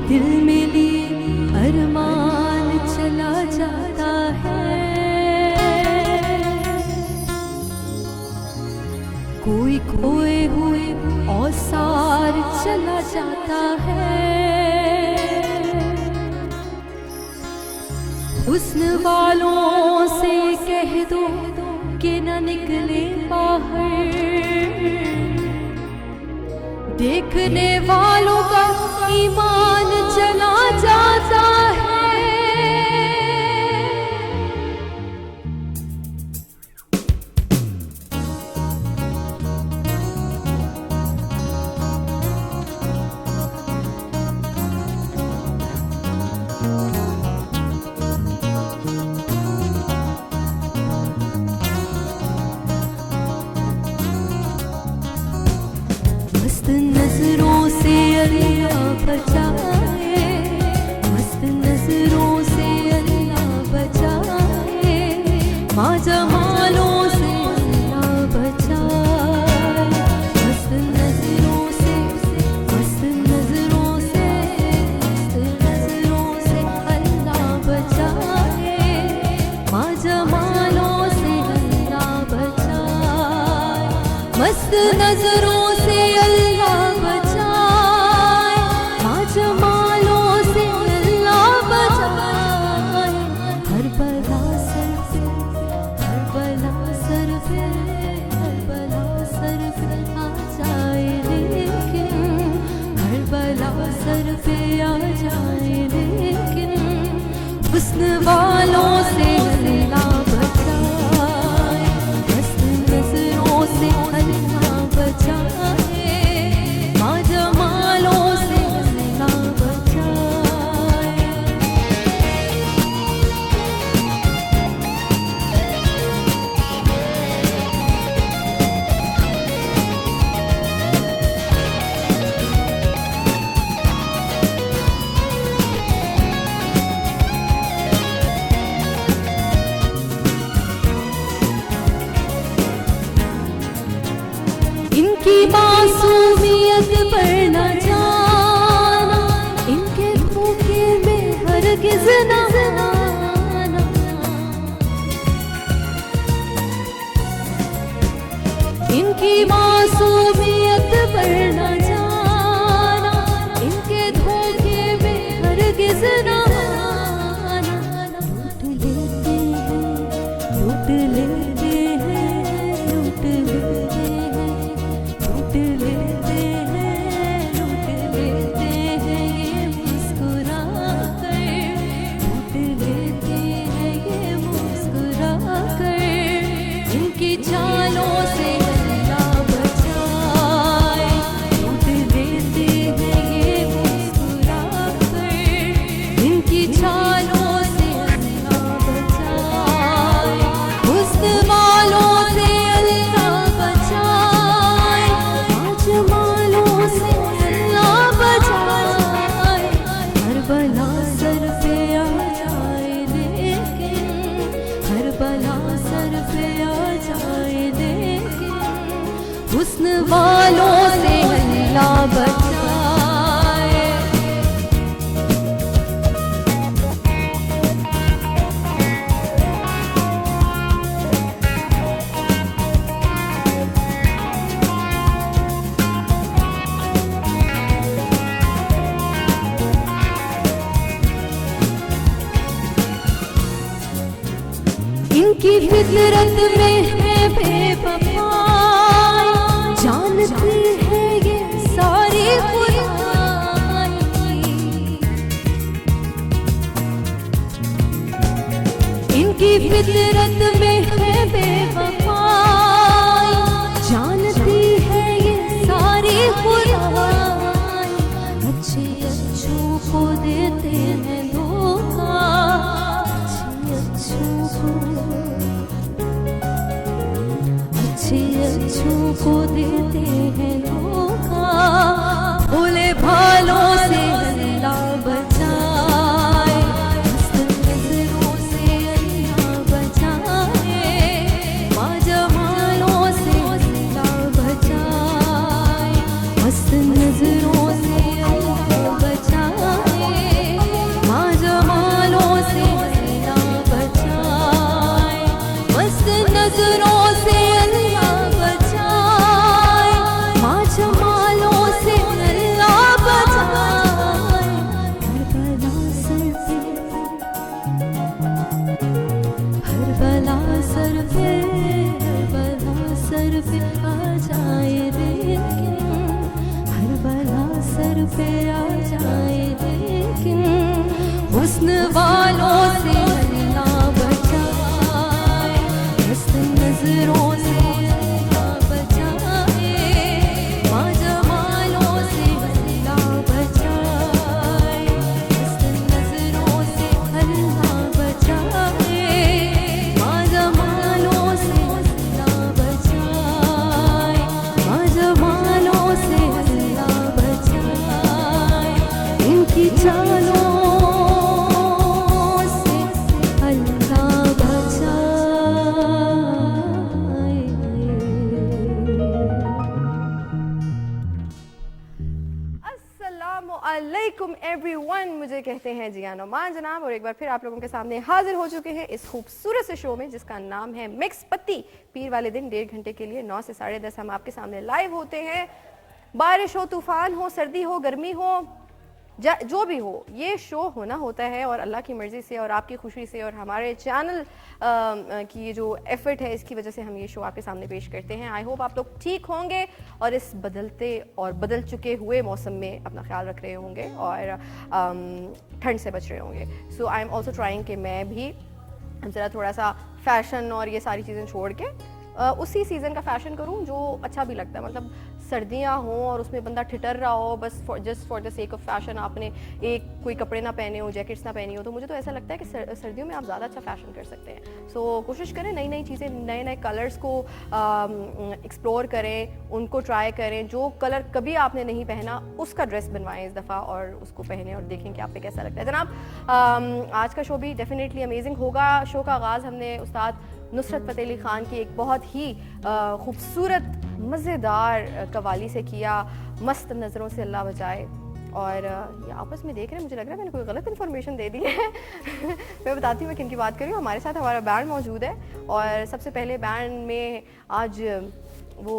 दिल में लिए अरमान चला जाता है। कोई खोए हुए औसार चला जाता है। हुस्न वालों से कह दो कि न निकले बाहर, देखने वालों का ईमान चला जाता है। मस्त नजरों से अल्लाह बचाए, मस्त नजरों से अल्लाह बचाए, माँ जमालों से अल्लाह बचाए। मस्त नजरों से, मस्त नजरों से, मस्त नजरों से अल्लाह बचाए, माँ जमालों से अल्लाह बचाए। मस्त नजरों से अल्लाह बचाए, माँ जमालों से अल्लाह बचाए। हर बला सर पे, हर बला सर पे, हर बला सर पे आ जाए लेकिन, हर बला सर पे आ जाए लेकिन, हुस्न वालों से अल्लाह बचाए। मस्त नजरों से अल्लाह बचाए, माँ जमालों से अल्लाह बचाए। इनकी मासूमियत पर न जाना, इनके धोखे में हरगिज़ न आना। इनकी मासूमियत पर न जाना, इनके धोखे में हरगिज़ न आना। लूट लेते हैं, लूट लेते हैं, लूट लेते हैं, लूट लेते हैं, लूट लेते हैं ये मुस्कुरा कर, लूट लेते हैं ये मुस्कुरा कर। इनकी चालों से अल्लाह बचाए, लूट लेते हैं ये मुस्कुरा कर। इनकी चालों से अल्लाह बचाए, हुस्न वालों से अल्लाह बचाए, माँ जमालों से अल्लाह बचाए। हर बला सर पे आ जाए लेकिन, हर बला सर पे आ जाए लेकिन, हुस्न वालों से अल्लाह बचाए। इनकी फितरत में है बेवफाई, जानती है ये सारी खुदाई। इनकी फितरत में है बेवफाई, जानती है ये सारी खुदाई। अच्छे अच्छों को देते हैं धोखा, अच्छे अच्छों को देते हैं धोखा। भोले भालों से अल्लाह बचाए, मस्त नजरों से अल्लाह बचाए, माँ जमालों से अल्लाह बचाए। मस्त नजरों से अल्लाह बचाए, नजरों से अल्लाह बचाए, माँ जमालों से अल्लाह बचाए। हर बला सर पे, हर बला सर पे आ जाए, लेकिन हर बला सर पे आ जाए, लेकिन हुस्न वालों से अल्लाह बचाए, हुस्न नजरों से अल्लाह बचाए, माँ जमालों से अल्लाह बचाए, हुस्न नजरों से अल्लाह बचाए, माँ जमालों से अल्लाह बचाए, माँ जमालों से अल्लाह बचाए, इनकी चालों अस्सलामुअलैकुम एवरीवन, मुझे कहते हैं जियान ओमान जनाब, और एक बार फिर आप लोगों के सामने हाजिर हो चुके हैं इस खूबसूरत से शो में जिसका नाम है मिक्स पत्ती। पीर वाले दिन 1.5 घंटे के लिए 9 से 10:30 हम आपके सामने लाइव होते हैं। बारिश हो, तूफान हो, सर्दी हो, गर्मी हो, जो भी हो, ये शो होना होता है और अल्लाह की मर्ज़ी से और आपकी खुशी से और हमारे चैनल की ये जो एफर्ट है इसकी वजह से हम ये शो आपके सामने पेश करते हैं। आई होप आप लोग ठीक होंगे और इस बदलते और बदल चुके हुए मौसम में अपना ख्याल रख रहे होंगे और ठंड से बच रहे होंगे। सो आई एम ऑल्सो ट्राइंग कि मैं भी ज़रा थोड़ा सा फैशन और ये सारी चीज़ें छोड़ के उसी सीज़न का फ़ैशन करूं जो अच्छा भी लगता है। मतलब सर्दियां हों और उसमें बंदा ठिठर रहा हो, बस just for the sake of fashion आपने एक कोई कपड़े ना पहने हो, जैकेट्स ना पहनी हो, तो मुझे तो ऐसा लगता है कि सर्दियों में आप ज़्यादा अच्छा फ़ैशन कर सकते हैं। सो कोशिश करें नई नई चीज़ें, नए नए कलर्स को एक्सप्लोर करें, उनको ट्राई करें। जो कलर कभी आपने नहीं पहना उसका ड्रेस बनवाएं इस दफ़ा और उसको पहने और देखें कि आप पे कैसा लगता है। जनाब आज का शो भी डेफिनेटली अमेजिंग होगा। शो का आगाज़ हमने उस्ताद नुसरत फ़तेह अली ख़ान की एक बहुत ही खूबसूरत मज़ेदार कवाली से किया, मस्त नज़रों से अल्लाह बचाए। और ये आपस में देख रहे हैं, मुझे लग रहा है मैंने कोई गलत इन्फॉर्मेशन दे दी है। मैं बताती हूँ मैं किन की बात कर रही हूँ। हमारे साथ हमारा बैंड मौजूद है और सबसे पहले बैंड में आज वो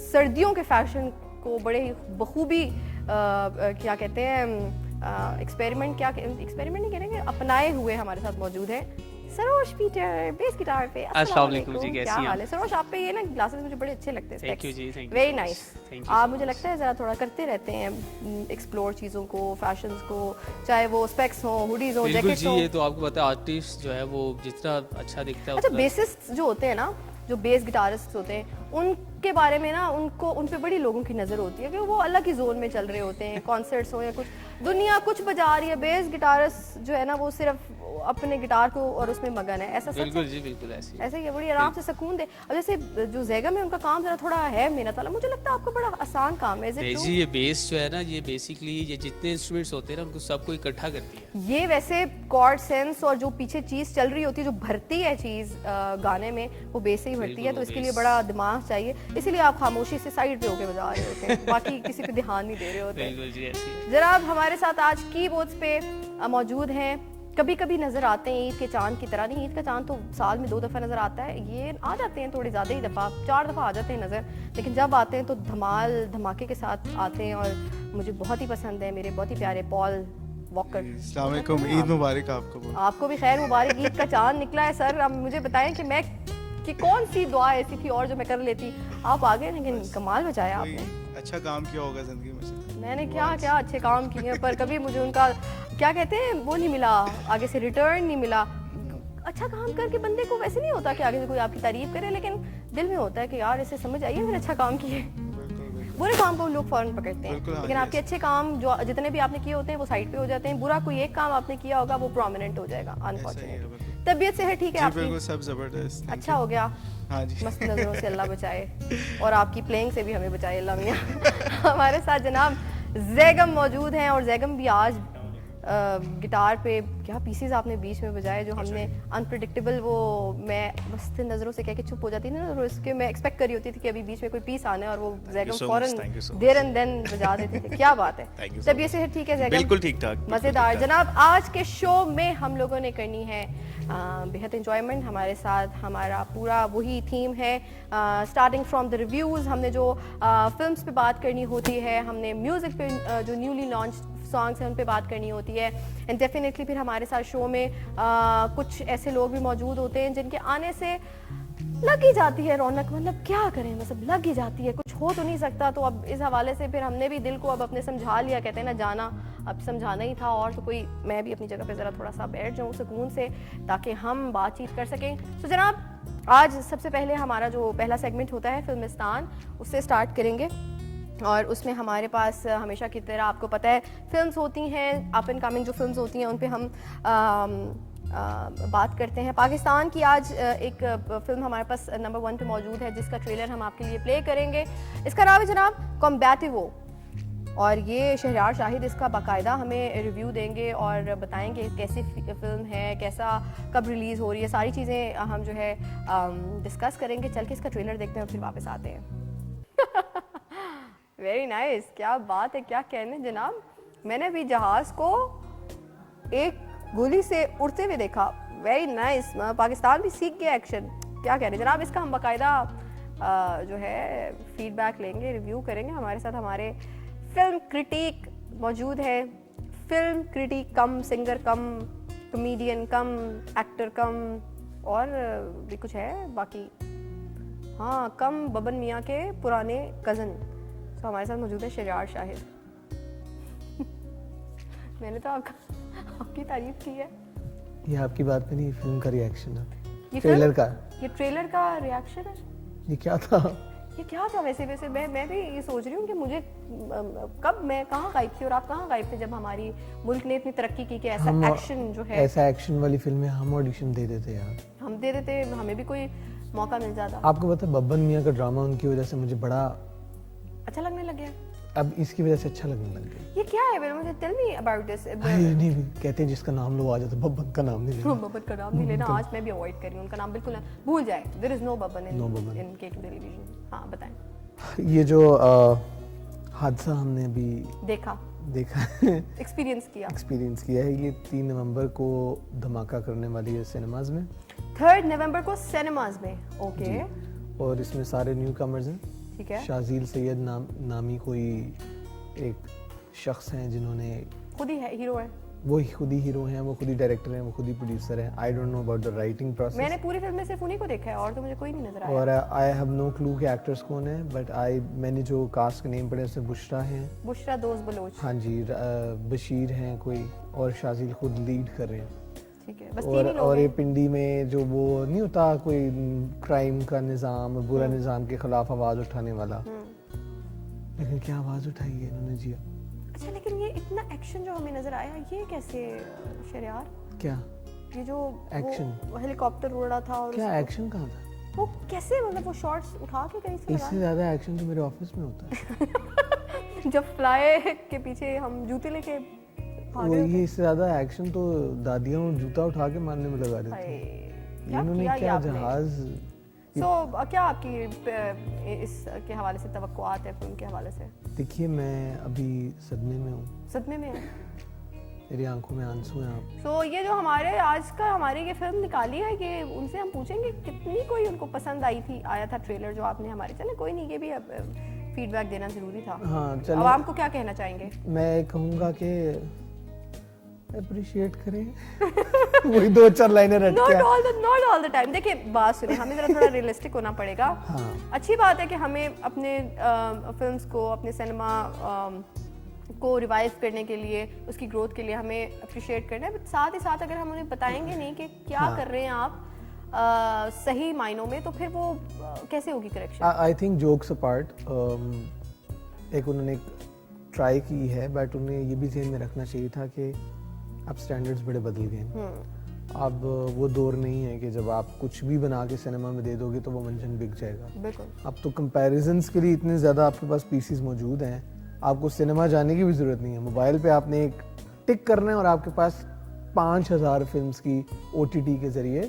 सर्दियों के फैशन को बड़े ही बखूबी क्या कहते हैं एक्सपेरिमेंट नहीं करेंगे, अपनाए हुए हमारे साथ मौजूद है सरोज पीटर बेस गिटार पे। अस्सलाम वालेकुम जी, कैसी हैं? क्या हाल है सरोज? आप पे ये ना ग्लासेस मुझे बड़े अच्छे लगते हैं। Thank you ji, thank you. Very nice. आप मुझे so लगता है ज़रा थोड़ा करते रहते हैं एक्सप्लोर चीज़ों को, फैशंस को, चाहे वो स्पेक्स हो, हुडीज हो, बिल्कुल जैकेट्स जी, हो। ये तो आपको पता है आर्टिस्ट जो है वो जितना अच्छा दिखता है अच्छा, उतना बेसिस्ट जो होते हैं ना, जो बेस गिटारिस्ट होते हैं, उनके बारे में ना उन पे बड़ी लोगों की नज़र होती है कि वो अलग ही जोन में चल रहे होते हैं। कॉन्सर्ट्स हो या कुछ, दुनिया कुछ बजा रही है, बेस गिटारिस्ट जो है ना वो सिर्फ अपने गिटार को और उसमें मगन है। ऐसा बिल्कुल जी, बिल्कुल ऐसे ही है, बड़ी आराम से सुकून दे। अब जैसे जो ज़ैगम है उनका काम जरा थोड़ा है मेहनत वाला, मुझे लगता है आपका बड़ा आसान काम है। जी, ये बेस जो है ना, ये बेसिकली ये जितने इंस्ट्रूमेंट्स होते हैं ना उनको सबको इकट्ठा करती है। ये वैसे कॉर्ड सेंस और जो पीछे चीज़ चल रही होती है, जो भरती है चीज़ गाने में, वो बेस से ही भरती है। तो इसके लिए बड़ा दिमाग चाहिए, इसीलिए आप खामोशी से साइड पे होके बजा रहे होते हैं, बाकी किसी पे ध्यान नहीं दे रहे होते। बिल्कुल जी, ऐसे जनाब हमारे साथ आज कीबोर्ड्स पे मौजूद हैं। कभी कभी नज़र आते हैं ईद के चांद की तरह, नहीं ईद का चांद तो साल में 2 दफ़ा नज़र आता है, ये आ जाते हैं थोड़ी ज़्यादा ही दफ़ा, 4 दफ़ा आ जाते हैं नज़र, लेकिन जब आते हैं तो धमाके के साथ आते हैं और मुझे बहुत ही पसंद है मेरे बहुत ही प्यारे पॉल वॉकर। अस्सलाम वालेकुम, ईद मुबारक आपको। आपको भी खैर मुबारक, ईद का चांद निकला है सर। अब मुझे बताएं कि कौन सी दुआ ऐसी थी और जो मैं कर लेती। आप आ गए, लेकिन कमाल बचाया आपने। अच्छा काम किया होगा जिंदगी में। मैंने क्या अच्छे काम किए हैं, पर कभी मुझे उनका क्या कहते हैं वो नहीं मिला, आगे से रिटर्न नहीं मिला। अच्छा काम करके बंदे को वैसे नहीं होता कि आगे से कोई आपकी तारीफ करे, लेकिन दिल में होता है कि यार इसे समझ आइए मैंने अच्छा काम किए। बुरे काम को लोग फौरन पकड़ते हैं, लेकिन आपके अच्छे काम जो जितने भी आपने किए होते हैं वो साइड पे हो जाते हैं। बुरा कोई एक काम आपने किया होगा वो प्रोमिनेंट हो जाएगा। अनफॉर्चुनेट। तबीयत से है ठीक है आपकी? बिल्कुल, सब जबरदस्त। अच्छा हो गया। हाँ जी। मस्त नजरों से अल्लाह बचाए और आपकी प्लेइंग से भी हमें बचाए अल्लाह मियां। हमारे साथ जनाब ज़ैगम मौजूद हैं और ज़ैगम भी आज गिटार पे क्या पीसेस आपने बीच में बजाए जो हमने अनप्रिडिक्टेबल, वो मैं बस नज़रों से कह के चुप हो जाती थी ना, और उसके मैं एक्सपेक्ट करी होती थी कि अभी बीच में कोई पीस आना है और वो जैगम so फौरन much, thank you so there and then बजा देते थे। क्या बात है, Thank you so तबीयत सेहत ठीक है जैगम? बिल्कुल ठीक ठाक, मज़ेदार। जनाब आज के शो में हम लोगों ने करनी है बेहद इंजॉयमेंट। हमारे साथ हमारा पूरा वही थीम है, स्टार्टिंग फ्रॉम द रिव्यूज़, हमने जो फिल्म्स पे बात करनी होती है, हमने म्यूज़िक पे जो न्यूली लॉन्च सॉन्ग्स हैं उन पे बात करनी होती है, एंड डेफिनेटली फिर हमारे साथ शो में कुछ ऐसे लोग भी मौजूद होते हैं जिनके आने से लग ही जाती है रौनक, मतलब क्या करें, मतलब लग ही जाती है, कुछ हो तो नहीं सकता। तो अब इस हवाले से फिर हमने भी दिल को अब अपने समझा लिया, कहते हैं ना जाना अब समझाना ही था, और तो कोई मैं भी अपनी जगह पे ज़रा थोड़ा सा बैठ जाऊँ सुकून से ताकि हम बातचीत कर सकें। तो जनाब आज सबसे पहले हमारा जो पहला सेगमेंट होता है फिल्मिस्तान, उससे स्टार्ट करेंगे, और उसमें हमारे पास हमेशा की तरह आपको पता है फिल्म्स होती हैं, अप एंड कमिंग जो फिल्म्स होती हैं उन पे हम बात करते हैं। पाकिस्तान की आज एक फिल्म हमारे पास नंबर 1 पे मौजूद है जिसका ट्रेलर हम आपके लिए प्ले करेंगे। इसका नाम है जनाब कॉम्बैटिवो, और ये शहरयार शाहिद इसका बाकायदा हमें रिव्यू देंगे और बताएंगे कैसी फिल्म है, कैसा कब रिलीज़ हो रही है, सारी चीज़ें हम जो है डिस्कस करेंगे। चल के इसका ट्रेलर देखते हैं और फिर वापस आते हैं। वेरी नाइस, क्या बात है, क्या कहने जनाब। मैंने भी जहाज़ को एक गोली से उड़ते हुए देखा, वेरी नाइस। पाकिस्तान भी सीख गया एक्शन, क्या कह रहे जनाब। इसका हम बाकायदा जो है फीडबैक लेंगे, रिव्यू करेंगे। हमारे साथ हमारे फिल्म क्रिटिक मौजूद है, फिल्म क्रिटिक कम सिंगर कम कॉमेडियन कम एक्टर कम और भी कुछ है बाकी, हाँ कम बबन मियाँ के पुराने कज़न। तो हमारे साथ मौजूद है शहरयार शाहिद। मैंने तो आपकी तारीफ की है। ये आपकी बात पे नहीं, फिल्म का रिएक्शन है, ये ट्रेलर का। ये ट्रेलर का रिएक्शन है। ये क्या था? ये क्या था वैसे मैं भी ये सोच रही हूँ कि मुझे कब मैं कहाँ गायब थी और आप कहाँ गायब थे जब हमारी मुल्क ने इतनी तरक्की की कि ऐसा एक्शन जो है, ऐसा एक्शन वाली फिल्में हम ऑडिशन दे देते यार, हम दे देते, हमें भी कोई मौका मिल जाता। आपको पता है बब्बन मियाँ का ड्रामा उनकी वजह से मुझे बड़ा अच्छा लगने लग गया। अब इसकी वजह से अच्छा लगने लग गया। ये क्या है, मुझे टेल मी अबाउट दिस। नहीं कहते हैं जिसका नाम लो आ जाता, बब्बन का नाम नहीं लेना। बब्बन का नाम नहीं लेना, आज मैं भी अवॉइड कर रही हूँ उनका नाम, बिल्कुल भूल जाए। There is no Babban in K2 television. हाँ बताएं। ये जो हादसा हमने अभी देखा एक्सपीरियंस किया है, ये 3 नवंबर को धमाका करने वाली है सिनेमाज में, 3 नवंबर को सिनेमाज में। ओके, और इसमें सारे न्यू कमर्स हैं। ठीक है। शाजील सैयद नामी कोई एक शख्स हैं जिन्होंने खुद ही हीरो है, वो खुद ही हीरो हैं, वो खुद ही डायरेक्टर हैं, वो खुद ही प्रोड्यूसर हैं। I don't know about the writing process. मैंने पूरी फिल्म में सिर्फ उन्हीं को देखा है और तो मुझे कोई नहीं नजर आया। और आई हैव नो क्लू के एक्टर्स कौन है, बट मैंने जो कास्ट के नेम पढ़े उसमें बुशरा हैं, बुशरा दोस्त बलोच, हाँ जी, बशीर हैं कोई, और शाजील खुद लीड कर रहे हैं। ठीक है, बस 3 ही लोग और ये हैं। पिंडी में जो वो नहीं होता कोई क्राइम का निज़ाम और बुरा निज़ाम के खिलाफ आवाज़ उठाने वाला, लेकिन क्या आवाज़ उठाई है इन्होंने जी। अच्छा, लेकिन ये इतना एक्शन जो हमें नजर आया, ये कैसे शहरयार? क्या ये जो एक्शन? वो हेलीकॉप्टर उड़ रहा था और क्या एक्शन कहाँ था? वो कैसे, मतलब वो शॉट्स उठा के कहीं से इससे ज़्यादा एक्शन तो मेरे ऑफिस में होता है। जब फ्लाई के पीछे हम जूते लेके वो ये इससे ज़्यादा एक्शन तो दादियाँ जूता उठा के मारने में लगा देती हैं। इन्होंने क्या जहाज। क्या आपकी इसके हवाले से तवक्कुआत है फिल्म के हवाले से? देखिए मैं अभी सदमे में हूँ। सदमे में है? मेरी आंखों में आंसू हैं आप। तो ये जो हमारे आज का हमारी ये फिल्म निकाली है, ये उनसे हम पूछेंगे कितनी कोई उनको पसंद आई थी, आया था ट्रेलर जो आपने हमारे, चले कोई नहीं, ये भी फीडबैक देना जरूरी था। हाँ चलो, आवाम को क्या कहना चाहेंगे? मैं कहूँगा कि अप्रिशिएट करें। वही 2-4 लाइनें रट के। Not all the time. देखिए बात सुनिए, हमें जरा थोड़ा रियलिस्टिक होना पड़ेगा। हाँ। अच्छी बात है कि हमें अपने फिल्म्स को, अपने सिनेमा को रिवाइव करने के लिए, उसकी ग्रोथ के लिए हमें अप्रिशिएट करना है, बट साथ ही साथ अगर हम उन्हें बताएंगे नहीं कि क्या कर रहे हैं आप सही मायनों में, तो फिर वो कैसे होगी correction? I think jokes apart, एक उन्होंने ट्राई की है, बट उन्हें ये भी ध्यान में रखना चाहिए था कि अब स्टैंडर्ड्स बड़े बदल गए। अब वो दौर नहीं है कि जब आप कुछ भी बना के सिनेमा में दे दोगे तो वो मंजन बिक जाएगा। बिल्कुल। अब तो कंपैरिजंस के लिए इतने ज़्यादा आपके पास पीसीज मौजूद हैं, आपको सिनेमा जाने की भी ज़रूरत नहीं है। मोबाइल पे आपने एक टिक करना है और आपके पास 5000 फिल्म्स की OTT के जरिए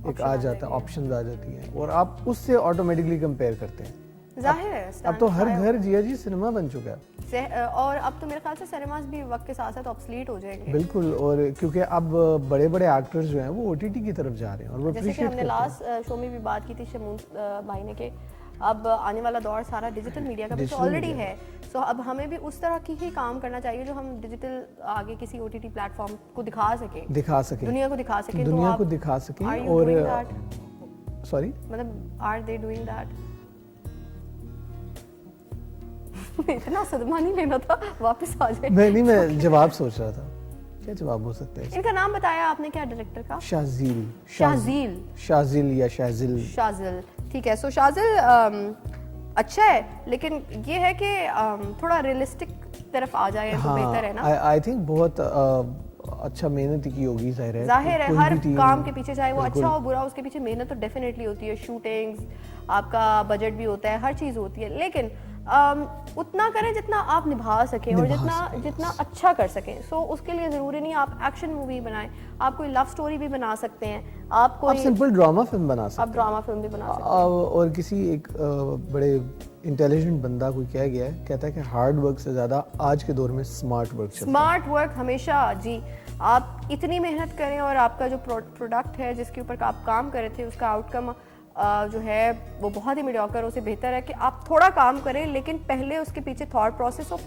एक आ जाता है, ऑप्शंस आ जाती हैं और आप उससे ऑटोमेटिकली कंपेयर करते हैं। जाहिर है अब तो हर घर जिया जी सिनेमा बन चुका है। और अब तो मेरे ख्याल से सिनेमास भी वक्त के साथ साथ ऑब्सलीट हो जाएंगे। बिल्कुल, और क्योंकि अब बड़े बड़े एक्टर्स जो हैं वो OTT की तरफ जा रहे हैं और वो जैसे कि appreciate हमने करते हैं। लास्ट शो में भी बात की थी शमून भाई ने कि अब आने वाला दौर सारा डिजिटल मीडिया का, तो ऑलरेडी है। सो अब हमें भी उस तरह की ही काम करना चाहिए जो हम डिजिटल आगे किसी OTT प्लेटफॉर्म को दिखा सके, दुनिया को दिखा सके, दुनिया को दिखा सके। और सॉरी, मतलब आर दे डूइंग दैट? इतना सदमा नहीं लेना था, वापस आ जाए। नहीं, मैं जवाब सोच रहा था क्या जवाब हो सकता है। इनका नाम बताया आपने क्या डायरेक्टर का? शाजिल या शाजिल। ठीक है। सो शाजिल अच्छा है, लेकिन ये है कि थोड़ा रियलिस्टिक तरफ आ जाए तो बेहतर है ना। आई थिंक बहुत अच्छा मेहनत की होगी, जाहिर है हर काम के पीछे, चाहे वो अच्छा हो बुरा, उसके पीछे मेहनत तो डेफिनेटली होती है। शूटिंग्स, आपका बजट भी होता है, हर चीज़ होती है, लेकिन उतना करें जितना आप निभा सकें और जितना अच्छा कर सकें। सो उसके लिए ज़रूरी नहीं आप एक्शन मूवी बनाएं, आप कोई लव स्टोरी भी बना सकते हैं, आप सिंपल ड्रामा फिल्म बना सकते हैं, आप ड्रामा फिल्म भी बना सकते हैं। और किसी एक बड़े इंटेलिजेंट बंदा कोई कह गया है, कहता है कि हार्ड वर्क से ज़्यादा आज के दौर में स्मार्ट वर्क हमेशा जी। आप इतनी मेहनत करें और आपका जो प्रोडक्ट है जिसके ऊपर आप काम कर रहे थे उसका आउटकम जो है वो बहुत ही मीडियोकर, उसे बेहतर है कि आप थोड़ा काम करें लेकिन पहले उसके पीछे थॉट प्रोसेस हो,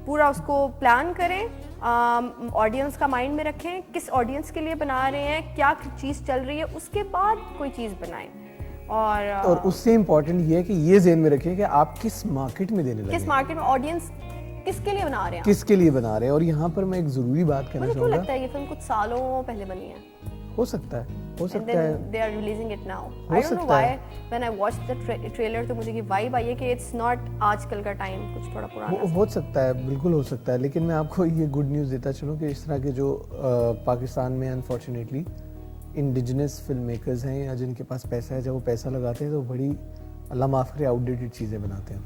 पूरा उसको प्लान करें, ऑडियंस का माइंड में रखें, किस ऑडियंस के लिए बना रहे हैं, क्या चीज़ चल रही है, उसके बाद कोई चीज़ बनाएं। और उससे इम्पोर्टेंट ये है कि ये ज़हन में रखें कि आप किस मार्केट में देने लगे, किस मार्केट में, ऑडियंस किसके लिए बना रहे हैं, किसके लिए बना रहे हैं। और यहाँ पर मैं एक ज़रूरी बात कहना मुझे चाहूँगा, लगता है ये फिल्म कुछ सालों पहले बनी है, हो सकता है they are releasing it now. I don't know why when I watched the trailer तो मुझे ये वाइब आई है कि it's not आजकल का टाइम, कुछ थोड़ा पुराना हो सकता है, बिल्कुल हो सकता है। लेकिन मैं आपको ये गुड न्यूज़ देता चलूँ कि इस तरह के जो पाकिस्तान में अनफॉर्चुनेटली इंडिजिनस फिल्म मेकर्स हैं या जिनके पास पैसा है, जब वो पैसा लगाते हैं तो बड़ी अल्लाह माफ़ करे आउटडेटेड चीज़ें बनाते हैं।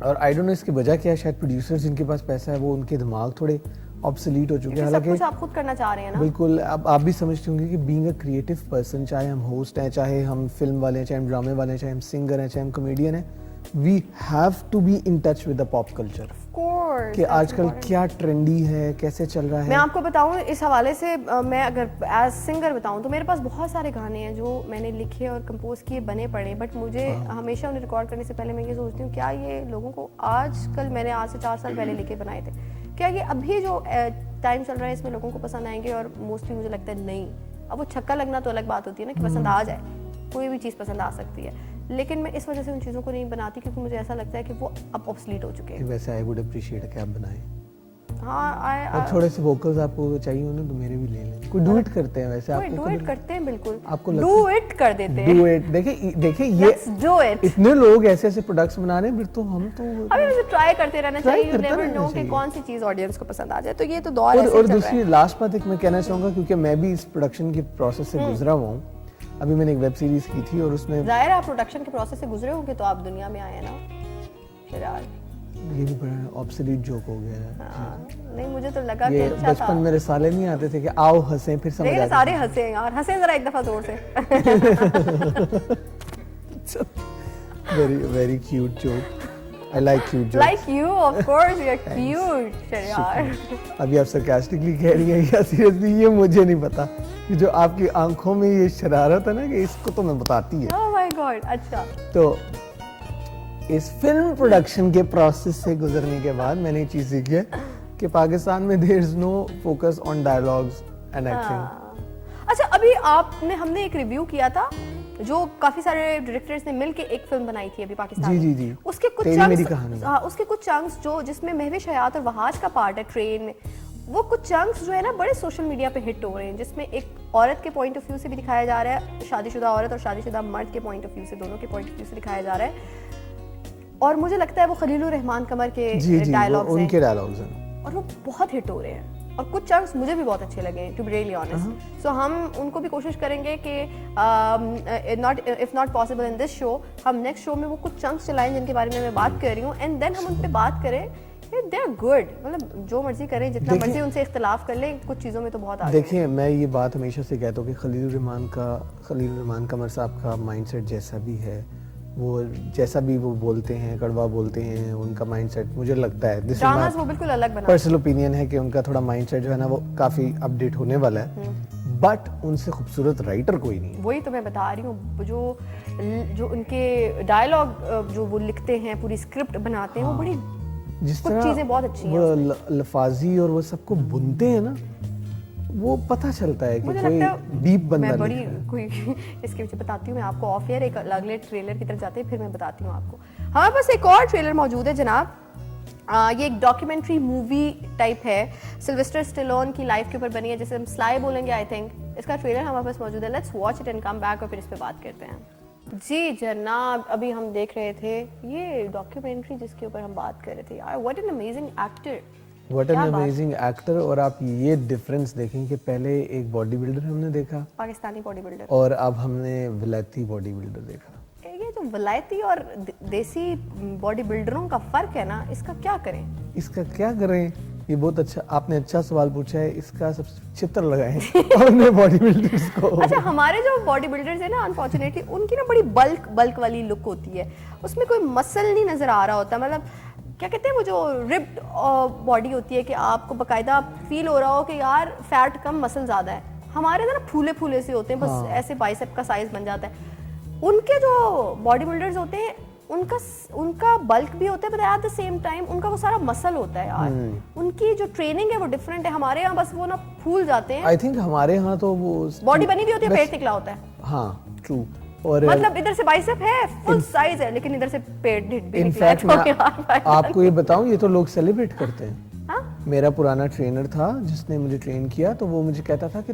और आई डोंट नो इसकी वजह क्या है, शायद प्रोड्यूसर्स जिनके पास पैसा है वो उनके दिमाग थोड़े ऑब्सोलीट हो चुके हैं। हालांकि सब कुछ आप खुद करना चाह रहे हैं ना। बिल्कुल, अब आप भी समझते होंगे कि बीइंग अ क्रिएटिव पर्सन, चाहे हम होस्ट हैं, चाहे हम फिल्म वाले हैं, चाहे हम ड्रामे वाले हैं, चाहे हम सिंगर हैं, चाहे हम कॉमेडियन हैं, we have to be in touch with the pop culture. Of course, कि आजकल क्या ट्रेंडी है, कैसे चल रहा है। मैं आपको बताऊं इस हवाले से, मैं अगर एज सिंगर बताऊं तो मेरे पास बहुत सारे गाने हैं जो मैंने लिखे और कंपोज किए, बने पड़े, बट मुझे हमेशा उन्हें रिकॉर्ड करने से पहले मैं ये सोचती हूँ क्या ये लोगों को आजकल, मैंने आज से 4 साल पहले लिखे बनाए थे, क्या ये अभी जो टाइम चल रहा है इसमें लोगों को पसंद आएंगे? और मोस्टली मुझे लगता है नहीं। अब वो छक्का लगना तो अलग बात होती है ना कि पसंद आ जाए, कोई भी चीज़ पसंद आ सकती है, लेकिन मैं इस वजह से उन चीज़ों को नहीं बनाती क्योंकि मुझे ऐसा लगता है कि वो अब ऑब्सलीट हो चुके हैं। वैसे आई वुड अप्रिशिएट कि आप बनाएं। हाँ, और थोड़े से वोकल्स आपको चाहिए होने तो मेरे भी ले लें। कोई डू इट करते हैं वैसे, आपको डू इट करते हैं, बिल्कुल आपको डू इट कर देते हैं। डू इट, देखिए ये डू इट। इतने लोग ऐसे प्रोडक्ट्स बना रहे हैं, फिर तो हम तो अभी मुझे ट्राई करते रहना चाहिए, यू नेवर नो कि कौन सी चीज़ ऑडियंस को पसंद आ जाए। तो ये तो दौर ऐसे और चल रहा दूसरी है। लास्ट बात एक मैं कहना चाहूँगा, क्योंकि मैं भी इस प्रोडक्शन के प्रोसेस से गुजरा हुआ हूँ। अभी मैंने एक वेब सीरीज की थी और उसमें जाहिर है आप प्रोडक्शन के प्रोसेस से गुजरे होंगे तो आप दुनिया में आए ना फिलहाल। ये भी बड़ा ऑब्सोलीट जोक हो गया है। हाँ, नहीं मुझे तो लगा कि ये अच्छा था। बचपन में रिसाले नहीं आते थे कि आओ हंसें, फिर समझ लेकिन आता सारे हंसे यार, हंसे जरा एक दफा जोर से। Very very cute joke, I like cute joke. Like you, of course you are cute यार। अभी आप सरकास्टिकली कह रही हैं या सीरियसली, ये मुझे नहीं पता कि जो आपकी आंखों में ये शरारत है ना कि इसको तो मैं बताती है। ओह माय गॉड, अच्छा। तो इस फिल्म प्रोडक्शन के प्रोसेस से गुजरने के बाद मैंने एक चीज़ सीखी है कि पाकिस्तान में there is no focus on dialogues and acting. अच्छा, अभी हमने एक रिव्यू किया था जो काफी सारे डायरेक्टर्स ने मिलके एक फिल्म बनाई थी अभी पाकिस्तान जी में। जी जी, उसके कुछ तेरी मेरी कहानी। हाँ, उसके कुछ चंक्स जो जिसमें महविश हयात और वहाज का पार्ट है ट्रेन में, वो कुछ चंक्स जो है ना बड़े सोशल मीडिया पे हिट हो रहे हैं, जिसमें एक औरत के पॉइंट ऑफ व्यू से भी दिखाया जा रहा है, शादीशुदा औरत और शादीशुदा मर्द के पॉइंट ऑफ व्यू से, दोनों के पॉइंट ऑफ व्यू से दिखाया जा रहा है। और मुझे लगता है वो खलीलुर रहमान कमर के डायलॉग्स हैं, उनके डायलॉग्स हैं और वो बहुत हिट हो रहे हैं। और कुछ चंक्स मुझे भी बहुत अच्छे लगे, टू बी रियली ऑनेस्ट। सो हम उनको भी कोशिश करेंगे कि if not possible in this show, हम नेक्स्ट शो में वो कुछ चंक्स चलाएं जिनके बारे में मैं बात कर रही हूँ, एंड देन हम उन पे बात करें दे आर गुड, मतलब जो मर्जी करें, जितना देखिए- मर्जी उनसे इख्तिलाफ कर लें, कुछ चीज़ों में तो बहुत आगे देखिए मैं ये बात हमेशा से कहता हूँ कि खलील रहमान कमर साहब का माइंडसेट जैसा भी है, वो जैसा भी वो बोलते हैं, कड़वा बोलते हैं, उनका माइंडसेट मुझे लगता है दिस इज ड्रामास वो बिल्कुल अलग बना। पर्सनल ओपिनियन है कि उनका थोड़ा माइंडसेट जो है ना वो काफ़ी अपडेट होने वाला है, बट उनसे खूबसूरत राइटर कोई नहीं है। वही तो मैं बता रही हूँ, जो उनके डायलॉग जो वो लिखते हैं, पूरी स्क्रिप्ट बनाते हैं, वो बड़ी जिस कुछ तरह चीजें बहुत अच्छी हैं वो लफाजी और वो सबको बुनते हैं ना, वो पता चलता है कि मुझे कोई लगता है डीप बंदा मैं बड़ी लिखा है। कोई इसके पीछे बताती हूँ मैं आपको ऑफ एयर, एक अगले ट्रेलर की तरफ जाते हैं, फिर मैं बताती हूँ आपको। हमारे पास एक और ट्रेलर मौजूद है जनाब। ये एक डॉक्यूमेंट्री मूवी टाइप है, सिल्वेस्टर स्टेलोन की लाइफ के ऊपर बनी है, जिसे हम स्लाई बोलेंगे आई थिंक। इसका ट्रेलर हमारे पास मौजूद है, let's watch it and come back और फिर इस पे बात करते हैं। जी जनाब, अभी हम देख रहे थे ये डॉक्यूमेंट्री जिसके ऊपर हम बात कर रहे थे। यार what an amazing actor, what an amazing actor. और आप ये डिफरेंस देखें कि पहले एक बॉडी बिल्डर हमने देखा पाकिस्तानी बॉडी बिल्डर, और अब हमने विलायती बॉडी बिल्डर देखा। ये जो वलायती और देसी बॉडी बिल्डरों का फर्क है ना, इसका क्या करें? इसका क्या करें, ये बहुत अच्छा, आपने अच्छा सवाल पूछा है। इसका सबसे चित्र लगाएं अपने बॉडी बिल्डर्स को। अच्छा, हमारे जो बॉडी बिल्डर्स है ना, अनफॉर्चुनेटली उनकी ना बड़ी बल्क वाली लुक होती है, उसमें कोई मसल नहीं नजर आ रहा होता, मतलब क्या कहते हैं वो जो रिप्ड बॉडी होती है कि आपको बकायदा फील हो रहा हो कि यार फैट कम मसल ज्यादा है। हमारे ना फूले फूले से होते हैं, बस ऐसे बाइसेप का साइज बन जाता है। उनके जो बॉडी बिल्डर्स होते हैं उनका बल्क भी होता है, but at the same time उनका वो सारा मसल होता है यार। उनकी जो ट्रेनिंग है वो डिफरेंट है। हमारे यहाँ बस वो ना फूल जाते हैं। आई थिंक हमारे यहाँ तो वो बॉडी बनी हुई होती है, पेट निकला होता है। हाँ ट्रू। और मतलब इधर से बाइसेप है, फुल साइज है, लेकिन इधर से पेट ढिड भी निकला है। इनफैक्ट मैं आपको ये बताऊं, ये तो लोग सेलिब्रेट करते हैं। हाँ? मेरा पुराना ट्रेनर था जिसने मुझे ट्रेन किया, तो वो मुझे कहता था कि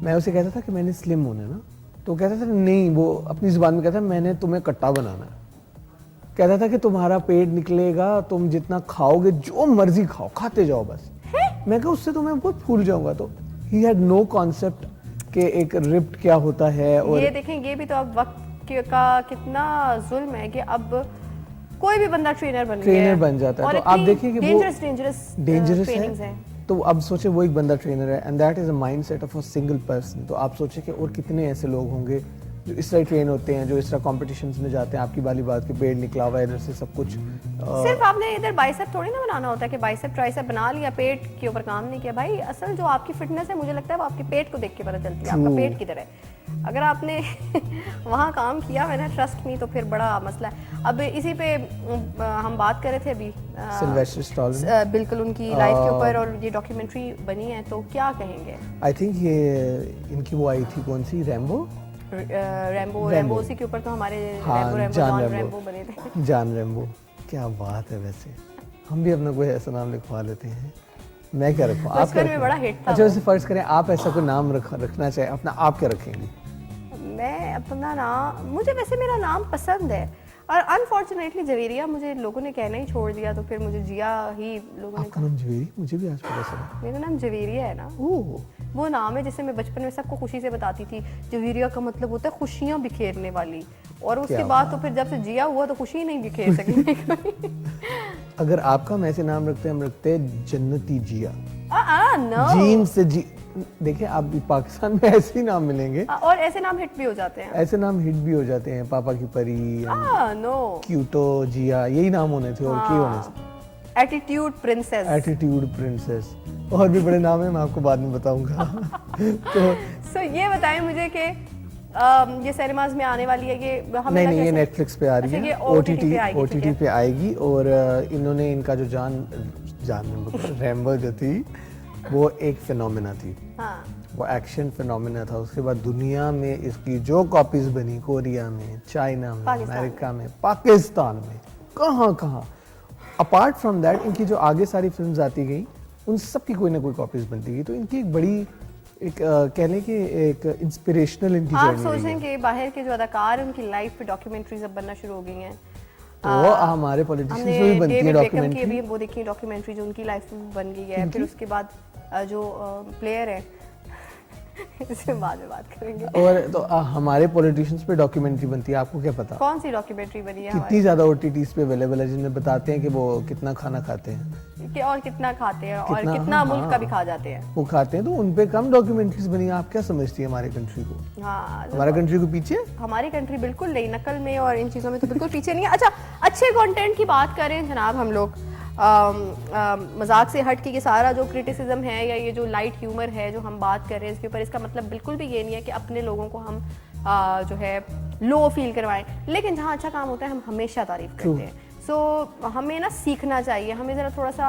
मैं उसे कहता था कि मैंने स्लिम होना है ना, तो कहता था नहीं, वो अपनी जुबान में कहता था मैंने तुम्हें कट्टा बनाना है। कहता था कि तुम्हारा पेट निकलेगा, तुम जितना खाओगे जो मर्जी खाओ, खाते जाओ बस। मैं कहा उससे तो मैं बहुत फूल जाऊंगा। तो ही हैड नो कॉन्सेप्ट कि एक रिप्ड क्या होता है। और ये देखें, ये भी तो अब वक्त का कितना जुल्म है कि अब कोई भी बंदा ट्रेनर बन जाता है। और तो आप देखिए कि डेंजरस ट्रेनिंग्स है। हैं। तो अब सोचे वो एक बंदा ट्रेनर है, and that is a mindset of a single person. तो आप सोचे कि और कितने ऐसे लोग होंगे जो इस तरह ट्रेन होते हैं, जो इस तरह कॉम्पिटिशन्स में जाते हैं। आपकी वाली बात के पेट निकला हुआ है इधर से सब कुछ। सिर्फ आपने इधर बाइसेप थोड़ी ना बनाना होता है कि बाइसेप ट्राइसेप बना लिया, पेट के ऊपर काम नहीं किया। भाई असल जो आपकी फिटनेस है, मुझे लगता है वो आपके पेट को देख के पता चलती है, आपका पेट किधर है। अगर आपने वहाँ काम किया है ना, ट्रस्ट मी, तो फिर बड़ा मसला है। अब इसी पे हम बात कर रहे थे अभी सिल्वेस्टर स्टैलोन, बिल्कुल उनकी लाइफ के ऊपर, और ये डॉक्यूमेंट्री बनी है, तो क्या कहेंगे? आई थिंक ये इनकी वो आई थी कौन सी, रैम्बो उसी के ऊपर तो हमारे जॉन रैम्बो बने थे। जॉन रैम्बो, क्या बात है। वैसे हम भी अपना कोई ऐसा नाम लिखवा लेते हैं। मैं क्या रखूं, आप क्या में बड़ा हिट था। अच्छा वैसे फर्ज करें आप ऐसा कोई नाम रखना चाहे अपना, आप क्या रखेंगे? मैं अपना नाम, मुझे वैसे मेरा नाम पसंद है, और अनफॉर्चुनेटली जवेरिया मुझे लोगों ने कहना ही छोड़ दिया, तो फिर मुझे जिया ही लोगों ने आपका नाम जवेरी? मुझे भी आज पता चला। मेरा नाम जवेरिया है ना। ओह, वो नाम है जिसे मैं बचपन में सबको खुशी से बताती थी। जवेरिया का मतलब होता है खुशियां बिखेरने वाली, और उसके बाद तो फिर जब से जिया हुआ तो खुशी ही नहीं बिखेर सकी। अगर आपका हम ऐसे नाम रखते हैं, हम रखते हैं जन्नती जिया। नो, जीम से जी। देखिए आप भी पाकिस्तान में ऐसे ही नाम मिलेंगे, और ऐसे नाम हिट भी हो जाते हैं। ऐसे नाम हिट भी हो जाते हैं। पापा की परी, नो, क्यूटो, जिया, यही नाम होने थे और क्या होने थे। एटीट्यूड प्रिंसेस, एटीट्यूड प्रिंसेस, और भी बड़े नाम है, मैं आपको बाद में बताऊंगा। तो ये बताएं मुझे कि ये सिनेमाज में आने वाली है, ये हमें नहीं, ये नेटफ्लिक्स पे आ रही है, OTT पे आएगी। और इन्होंने इनका जो जान रैम्बो जो थी वो एक फिनोमेना थी। हाँ। वो एक्शन फिनोमेना था। उसके बाद दुनिया में इसकी जो कॉपीज बनी, कोरिया में, चाइना में, अमेरिका में, पाकिस्तान में, कहाँ अपार्ट फ्रॉम दैट इनकी जो आगे सारी फिल्म्स आती गई, उन सब की कोई ना कोई कॉपीज बनती गई। तो इनकी एक बड़ी कह लें कि एक इंस्पिरेशनल इनकी आप जर्नी सोचें कि बाहर के जो अदाकार हैं उनकी लाइफ पे डॉक्यूमेंट्रीज अब बनना शुरू हो गई हैं। वो हमारे पॉलिटिशियंस में भी बनती है डॉक्यूमेंट्री। भी वो देखी डॉक्यूमेंट्री जो उनकी लाइफ में बन गई है। फिर उसके बाद जो प्लेयर है इसमें बाद में बात करेंगे। और तो हमारे पॉलिटिशियंस पे डॉक्यूमेंट्री बनती है, आपको क्या पता? कौन सी डॉक्यूमेंट्री बनी है कितनी ज्यादा ओटीटीज पे अवेलेबल है जिनमें बताते हैं कि वो कितना खाना खाते हैं, और कितना खाते हैं और कितना, कितना मुल्क हाँ। का भी खा जाते हैं। वो खाते हैं, तो उन पे कम डॉक्यूमेंट्रीज बनी है। आप क्या समझती है हमारे कंट्री को? हाँ, हमारा कंट्री को पीछे? हमारी कंट्री बिल्कुल नहीं, नकल में और इन चीज़ों में तो बिल्कुल पीछे नहीं है। अच्छा, अच्छे कंटेंट की बात करें जनाब, हम लोग मजाक से हट के सारा जो क्रिटिसिज्म है या ये जो लाइट ह्यूमर है जो हम बात कर रहे हैं इसके ऊपर, इसका मतलब बिल्कुल भी ये नहीं है कि अपने लोगों को हम जो है लो फील करवाएं, लेकिन जहाँ अच्छा काम होता है हम हमेशा तारीफ करते हैं। सो हमें ना सीखना चाहिए, हमें ज़रा थोड़ा सा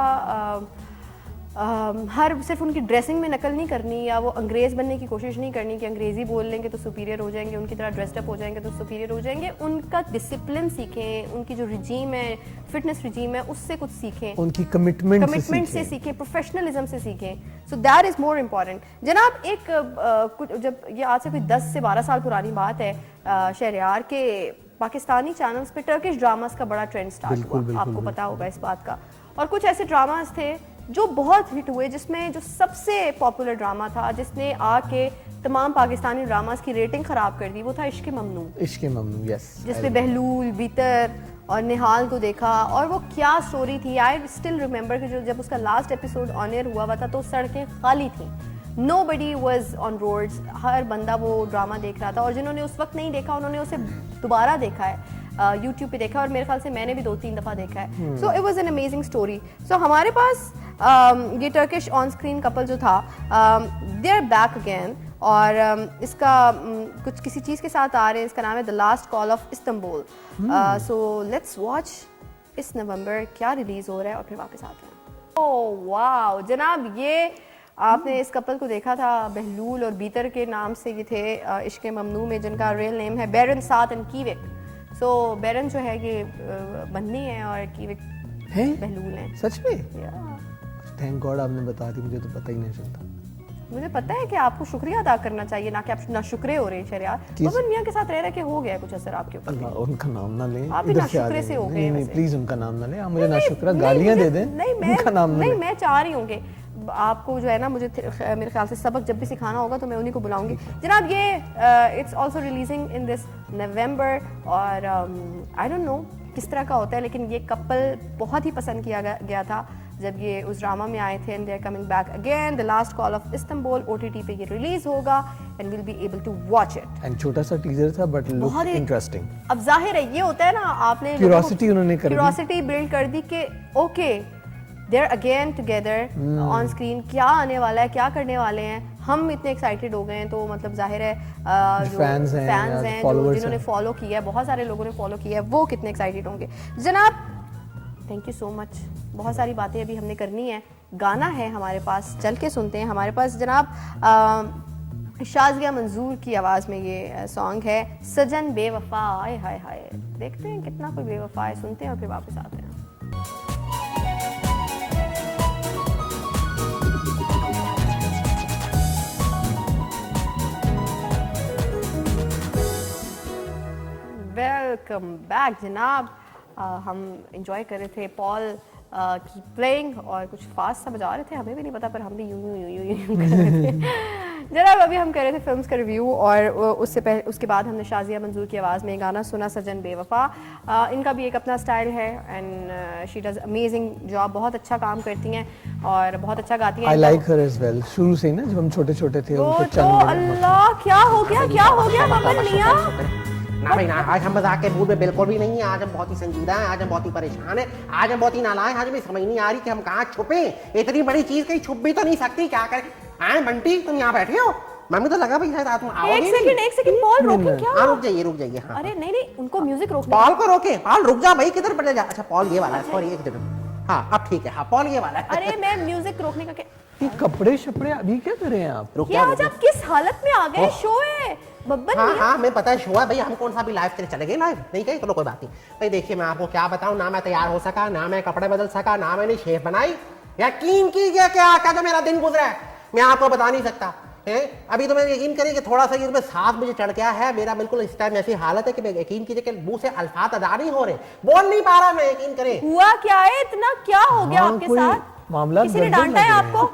हर सिर्फ उनकी ड्रेसिंग में नकल नहीं करनी या वो अंग्रेज़ बनने की कोशिश नहीं करनी कि अंग्रेज़ी बोल लेंगे तो सुपीरियर हो जाएंगे, उनकी तरह ड्रेस्ड अप हो जाएंगे तो सुपीरियर हो जाएंगे। उनका डिसिप्लिन सीखें, उनकी जो रिजीम है, फिटनेस रिजीम है, उससे कुछ सीखें, उनकी कमिटमेंट से सीखें, प्रोफेशनलिज्म से सीखें। So that is more important. जनाब, एक जब ये आज से कोई 10 से 12 साल पुरानी बात है, शहरयार के पाकिस्तानी चैनल्स पे टर्किश ड्रामास का बड़ा ट्रेंड स्टार्ट हुआ, आपको पता होगा इस बात का। और कुछ ऐसे ड्रामास थे जो बहुत हिट हुए, जिसमें जो सबसे पॉपुलर ड्रामा था जिसने आके तमाम पाकिस्तानी ड्रामास की रेटिंग ख़राब कर दी, वो था इश्क ममनू। इश्क ममनू, यस, जिसमें बहलूल, बीतर और निहाल को देखा, और वो क्या स्टोरी थी। आई स्टिल रिमेंबर कि जब उसका लास्ट एपिसोड ऑन एयर हुआ था तो सड़कें खाली थी, nobody was on roads, हर बंदा वो ड्रामा देख रहा था। और जिन्होंने उस वक्त नहीं देखा उन्होंने उसे दोबारा देखा है, यूट्यूब पे देखा, और मेरे ख्याल से मैंने भी 2-3 दफ़ा देखा है। So it was an amazing story. So हमारे पास ये टर्किश ऑन स्क्रीन कपल जो था, दे आर बैक अगेन, और इसका कुछ किसी चीज़ के साथ आ रहे हैं, इसका नाम है the last call of Istanbul. So let's watch इस नवंबर क्या रिलीज़ हो रहा है और फिर वापस आते हैं। ओह वाह जनाब, ये आपने इस कपल को देखा था, बहलूल और बीतर के नाम से ये थे इश्क ममनू में, जिनका रियल नेम है बेरन सात एंड कीविक। सो बेरन जो है ये बन्नी है और कीविक है, बहलूल है। सच में? थैंक गॉड आपने बता दी, मुझे तो पता ही नहीं चलता। मुझे पता है कि आपको शुक्रिया अदा करना चाहिए, ना कि आप नाशुक्रे हो रहे हैं। शरियार बबन मियां के साथ रह के हो गया कुछ असर आपके ऊपर? अल्लाह, उनका नाम ना लें, आप भी नाशुक्रे से हो गए। नहीं प्लीज उनका नाम ना लें, आप मुझे नाशुक्रा गालियां दे दें, उनका नाम ना लें। मैं चाह रही हूँ कि आपको जो है ना, मुझे मेरे ख्याल से सबक जब भी सिखाना होगा तो मैं उन्हीं को बुलाऊंगी। जनाब, ये it's also releasing in this November, और आई डोंट नो किस तरह का होता है, लेकिन ये कपल बहुत ही पसंद किया गया था जब ये उस ड्रामा में आए थे। And they are coming back again, the last call of Istanbul OTT पे ये रिलीज होगा and will be able to watch it. And छोटा सा टीजर था बट लुक इंटरेस्टिंग। अब जाहिर है ये होता है ना, आपने क्यूरियोसिटी उन्होंने कर दी, क्यूरियोसिटी बिल्ड कर दी कि okay they are again together on screen, क्या आने वाला है, क्या करने वाले हैं। हम इतने एक्साइटेड हो गए हैं, तो मतलब जाहिर है जो फैंस हैं जिन्होंने फॉलो किया है, बहुत सारे लोगों ने फॉलो किया है, वो कितने एक्साइटेड होंगे। जनाब, थैंक यू सो मच। बहुत सारी बातें अभी हमने करनी है, गाना है हमारे पास, चल के सुनते हैं। हमारे पास जनाब शाज़िया मंजूर की आवाज़ में ये सॉन्ग है, सजन बेवफा। हाय हाय हाय, देखते हैं कितना कोई बेवफा है, सुनते हैं और फिर वापस आते हैं। वेलकम बैक जनाब। हम इंजॉय कर रहे थे पॉल की प्लेइंग, और कुछ फास्ट सा बजा रहे थे, हमें भी नहीं पता, पर हम भी यूं कर रहे थे। जनाब, अभी हम कर रहे थे फिल्म्स का रिव्यू, और उसके बाद हमने शाज़िया मंजूर की आवाज़ में गाना सुना, सजन बेवफा। इनका भी एक अपना स्टाइल है and she does amazing job, बहुत अच्छा काम करती हैं और बहुत अच्छा गाती हैं। I like her as well, शुरू से ही ना, जब हम छोटे छोटे थे। तो अल्लाह, क्या हो गया बबन मियां? ना भाई ना, आज हम मजाक के मूड में बिल्कुल भी नहीं है। आज हम बहुत ही संजीदा हैं, आज हम बहुत ही परेशान हैं, आज हम बहुत ही नालायक, आज हमें समझ नहीं आ रही कि हम कहाँ छुपे। इतनी बड़ी चीज कहीं छुप भी तो नहीं सकती, क्या करें। हाँ बंटी, तुम यहाँ बैठे हो, मम्मी तो लगा भाई शायद तुम आओगे। एक सेकंड पॉल रोके, क्या? हाँ रुक जाइए। हाँ अरे नहीं, उनको म्यूजिक रोकने। पॉल को रोके, पॉल रुक जा भाई, किधर पड़ जा। अच्छा पॉल ये वाला है, सॉरी एक सेकंड। हाँ अब ठीक है, हाँ पॉल ये वाला है। अरे मैं म्यूजिक रोकने का ये कपड़े शपड़े अभी क्या कर रहे हैं आप? रुक क्या आज आप किस हालत में आ गए? शो है बब्बन। हाँ मैं पता है शो है भाई, हम कौन सा भी लाइव चले गए, लाइव नहीं गए, चलो कोई बात नहीं भाई। देखिए मैं आपको क्या बताऊं, ना मैं तैयार हो सका, ना मैं कपड़े बदल सका, ना मैंने शेप बनाई। यकीन कीजिए क्या जो मेरा दिन गुजरा है मैं आपको बता नहीं सकता है। अभी तो मैं यकीन करिए कि थोड़ा सा ये 7 बजे चढ़ गया है मेरा, बिल्कुल इस टाइम ऐसी हालत है कि मैं यकीन कीजिए कि मुंह से अल्फाज अदा नहीं हो रहे, बोल नहीं पा रहा मैं, यकीन करें। हुआ क्या है इतना, क्या हो गया आपके साथ? मामला किसी ने डांटा है आपको?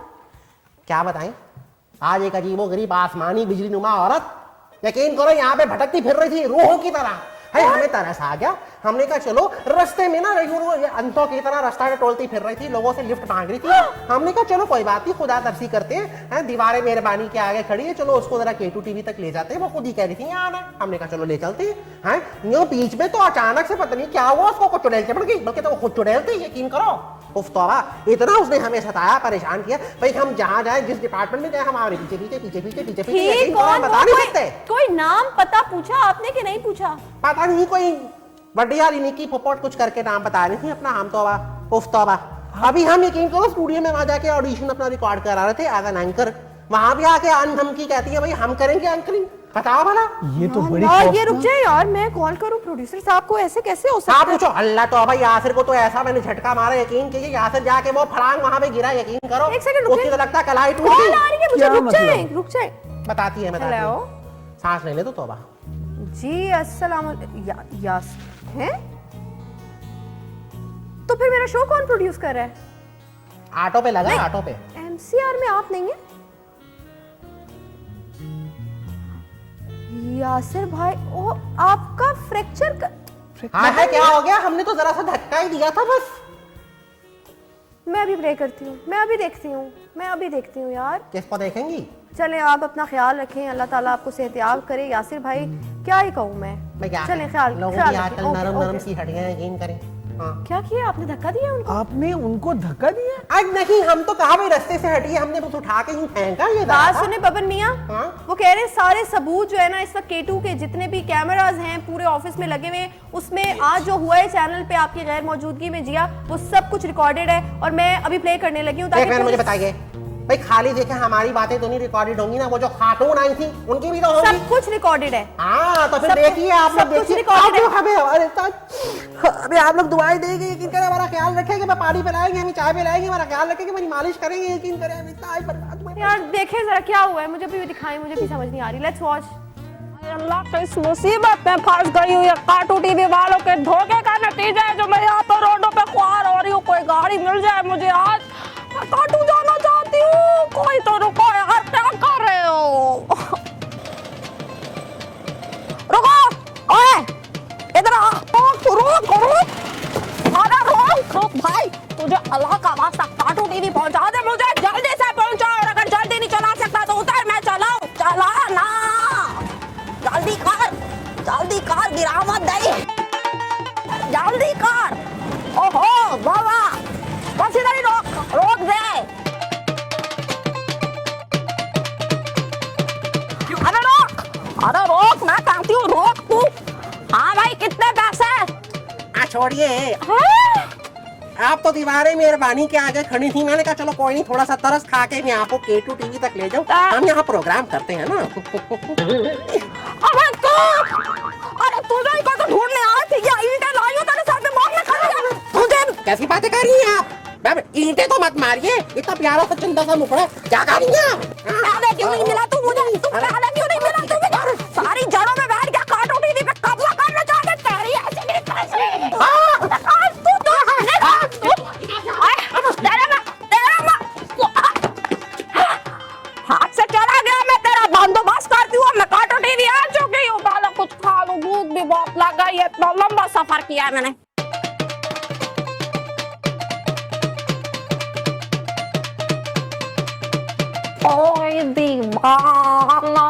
क्या बताएं? आज एक अजीबोगरीब आसमानी बिजली नुमा औरत, यकीन करो यहाँ पे भटकती फिर रही थी रूहों की तरह। है हमें तरस आ गया, हमने कहा चलो रास्ते में ना अंतों की तरह रास्ता टोलती फिर रही थी, लोगों से लिफ्ट मांग रही थी। हमने कहा चलो कोई बात नहीं, खुदा तरसी करते हैं, दीवारें मेहरबानी के आगे खड़ी है, चलो उसको जरा K2 TV तक ले जाते हैं। वो खुद ही कह रही थी यहाँ आना, हमने कहा चलो ले चलते हैं। यूं बीच में तो अचानक से पता नहीं क्या हुआ, उसको कुछ चुड़ैल चढ़ गई, बल्कि तो वो खुद चुड़ैल थी, यकीन करो। उफ तौबा, इतना उसने हमें सताया, परेशान किया। भाई हम जहाँ जाए, जिस डिपार्टमेंट में जाए, हमारे पीछे पीछे पीछे पीछे पीछे पीछे, यकीन करो हम बता नहीं सकते। कोई नाम पता पूछा आपने कि नहीं पूछा? पता नहीं, कोई बढ़िया निकी पोपट कुछ करके नाम बता रही थी अपना। हम तौबा, उफ तौबा। अभी हम यकीन करो स्टूडियो में वहां जाके ऑडिशन अपना रिकॉर्ड करा रहे थे एज एन एंकर, वहां भी आके अनधमकी कहती है भाई हम करेंगे एंकरिंग। बताओ भला, ये तो बड़ी यार ये रुक जाए यार, मैं कॉल करूं प्रोड्यूसर साहब को, ऐसे कैसे हो सकता आप है? पूछो। अल्लाह तो भाई यासिर को तो ऐसा मैंने झटका मारा, यकीन कीजिए यासिर जाके वो फड़ांग वहां पे गिरा, यकीन करो। एक सेकंड रुकिए, उसकी तो लगता कलाई टूट कॉल गई। आ रही है मुझे, क्या रुक जाए मतलब? रुक जाए। बताती है हेलो सांस ले ले तो तौबा। जी अस्सलाम यास हैं? तो फिर मेरा शो कौन प्रोड्यूस कर रहा है? ऑटो पे लगा, ऑटो पे। MCR में आप नहीं है? यासिर भाई, ओ आपका फ्रैक्चर हाँ है, क्या हो गया? हमने तो जरा सा धक्का ही दिया था बस। मैं अभी प्रे करती हूँ, मैं अभी देखती हूँ यार। किसको देखेंगी? चले आप अपना ख्याल रखें, अल्लाह ताला आपको सेहतियाब करे। यासिर भाई क्या ही कहूँ मैं, क्या चले ख्याल लोगों ख्याल की रखें। आजकल ओके, नरम नरम ओके। सी हड्डियां हैं, यकीन करें। हाँ। क्या किया आपने? धक्का दिया उनको? आपने उनको धक्का दिया? आज नहीं, हम तो कहा भाई रास्ते से हटिए, हमने बस उठा के यूं फेंका। ये बात था। सुने बबन मियाँ, हाँ? वो कह रहे हैं सारे सबूत जो है ना इस वक्त K2 के जितने भी कैमरास हैं पूरे ऑफिस में लगे हुए हैं, उसमें आज जो हुआ है चैनल पे आपकी गैर मौजूदगी में जिया, वो सब कुछ रिकॉर्डेड है और मैं अभी प्ले करने लगी हूँ एक मिनट मुझे ताकि बताइए भाई, खाली देखे हमारी बातें तो नहीं रिकॉर्डेड होंगी ना, वो जो खातून आई थी उनकी भी तो होंगी। सब कुछ रिकॉर्डेड है। हाँ तो फिर सब देखिए, आप लोग सब कुछ देखिए, recorded आप लोग है। हमें अरे आप लोग दुआएं देंगे, यकीन करें हमारा ख्याल रखेंगे, मैं पानी पिलाएंगे, हमें चाय पिलाएंगे, हमारा ख्याल रखेंगे, मेरी मालिश करेंगे, यकीन करें हम इतना ही बर्बाद हुए। यार देखें जरा क्या हुआ है, मुझे भी दिखाएं, मुझे भी समझ नहीं आ रही। Let's watch. अल्लाह की इस मुसीबत में फंस गई हूँ, ये काटू टीवी वालों के धोखे का नतीजा है जो मैं यहाँ पर रोडों पे ख्वार हो रही हूँ। कोई गाड़ी मिल जाए मुझे आज, मैं काटू जाना चाहती हूँ। कोई तो रुको यार, क्या कर रहे हो? रुको, ओए इधर आ, रोक अरे रोक भाई, तुझे अल्लाह का वास्ता काटू टीवी पहुंचा दे, मुझे जल्दी से पहुंचाओ। और अगर जल्दी नहीं चला सकता तो उतर, मैं चलाऊं। चला ना, जल्दी कर गिरावट दई, जल्दी कर। ओहो बाबा, बस इधर ही रोक दे। अरे रोक, मैं कहती हूँ रोक तू। हाँ भाई, कितने पैसे? छोड़िए, आप तो दीवारें मेहरबानी के आगे खड़ी थी, मैंने कहा चलो कोई नहीं, थोड़ा सा तरस खा के मैं आपको K2 TV तक ले जाऊं, हम यहाँ प्रोग्राम करते हैं ना। अरे तुझे को तो ढूंढने आई थी, या ईंटें लाई हो तेरे साथ में मारने खड़ी है तुझे। कैसी बातें कर रही हैं आप? ईंटें तो मत मारिए, इतना प्यारा सा चंदा सा मुखड़ा, क्या कर रही हैं? पहले क्यों नहीं मिला तू मुझे? तू पहले क्यों नहीं मिला तू मुझे? सारी जड़ों में बैठ के काटू टीवी पे कब्जा करना चाहते, तेरी ऐसी नहीं कैसे? हाथ से चला गया, मैं तेरा बंदोबस्त करती हूँ। मैं काटू टीवी आ चुकी हूँ, पहले कुछ खा लूं, भूख भी बहुत लग गई है, इतना लंबा सफर किया है मैंने। ओए दीवाना,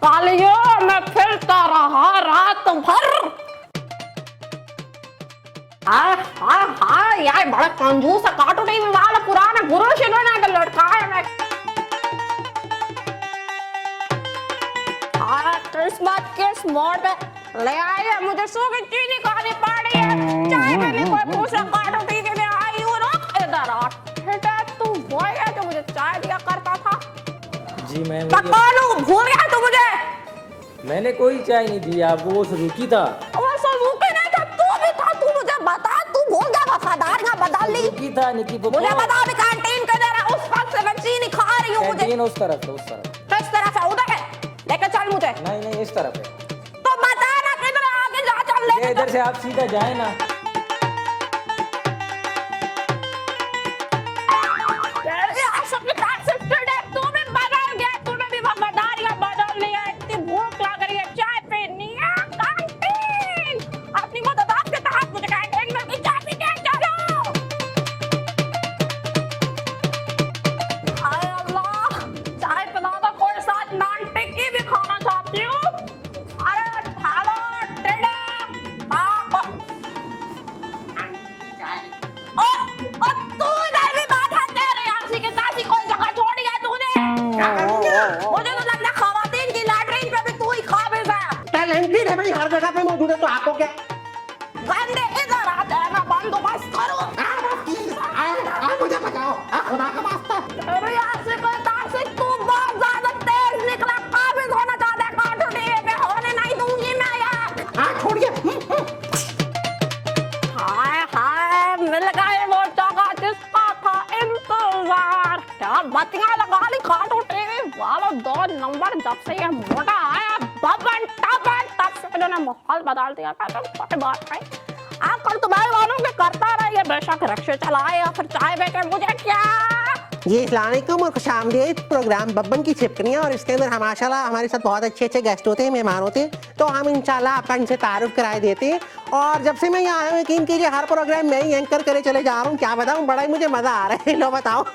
कालिया मैं फिरता रहा रात भर। यार बड़ा कंजूस है काटू टीवी वाला, पुराना गुरु शिरोना का लड़का है। मैं किस्मत किस मोड़ पे ले आई है, मुझे सूखी चीनी खानी पड़ी है, चाय में भी कोई पूछा काटू टीवी में आई हूँ। रोक इधर आ, तू वो है जो मुझे चाय दिया करता था। जी मैम, भूल गया तू मुझे? मैंने कोई चाय नहीं दी आपको, वो सुजुकी था। वो सुजुकी नहीं था, तू भी था। तू मुझे बता, तू भूल गया? वफादार ना बदल ली। सुजुकी था निकी पोपो। मुझे बता भी कैंटीन के जरा उस वक्त से मैं चीनी खा रही हूँ। मुझे कैंटीन उस तरफ है, उस तरफ। किस तरफ है? उधर है, लेकर चल मुझे। नहीं इस तरफ है। तो बता ना किधर है, आगे जा, चल ले। इधर से आप सीधा जाए ना। तू भी बदल गया, तू गंदे इधर आते हैं, मैं बंदोबस्त करूं। मुझे बचाओ, खुदा का वास्ता। अरे आशिक ताशिक, तू बहुत ज्यादा तेज निकला, काबिज होना चाहता है, कार्टून टीवी पे होने नहीं दूंगी मैं यार। छोड़िए। हाय हाय, मिल गए वो जगह जिसका था इंतजार। क्या बत्तियां लगा ली कार्टून टीवी वालों, 2 नंबर जब से ये मोटा आया बबन टबन, तब से इन्होंने माहौल बदल दिया। कोई बात नहीं, आप कर तो भाई वालों के करता रहिए, बेशक रिक्शे चलाए या फिर चाय बेचे, मुझे क्या। ये अस्सलामुअलैकुम और खुशामदीद प्रोग्राम बब्बन की छिपकलियाँ, और इसके अंदर माशाल्लाह हमारे साथ बहुत अच्छे गेस्ट होते हैं, मेहमान होते हैं, तो हम इंशाल्लाह आपका इनसे तारुफ कराए देते हैं। और जब से मैं यहाँ आया हूँ, यकीन कीजिए हर प्रोग्राम मैं ही एंकर करे चले जा रहा हूँ। क्या बताऊँ, बड़ा ही मुझे मजा आ रहा है। लो बताओ।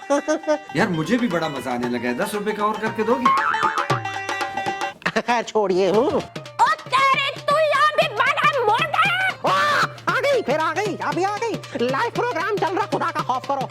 यार मुझे भी बड़ा मजा आने लगा है, 10 रुपए का और करके दोगी? खैर छोड़िए। फिर आ गई, अभी आ गई। लाइव प्रोग्राम चल रहा, खुदा का खौफ करो।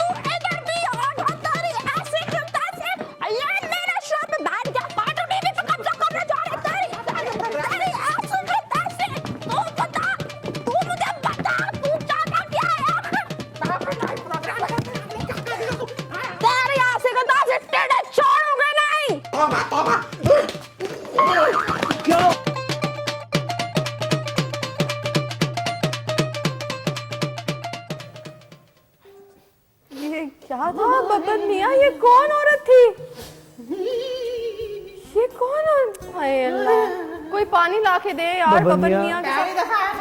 ये क्या था बब्बन मियाँ, ये कौन औरत थी? ये कौन औरत? हाय अल्लाह, कोई पानी ला के दे यार बब्बन बब्बन मियाँ। मियाँ के साथ।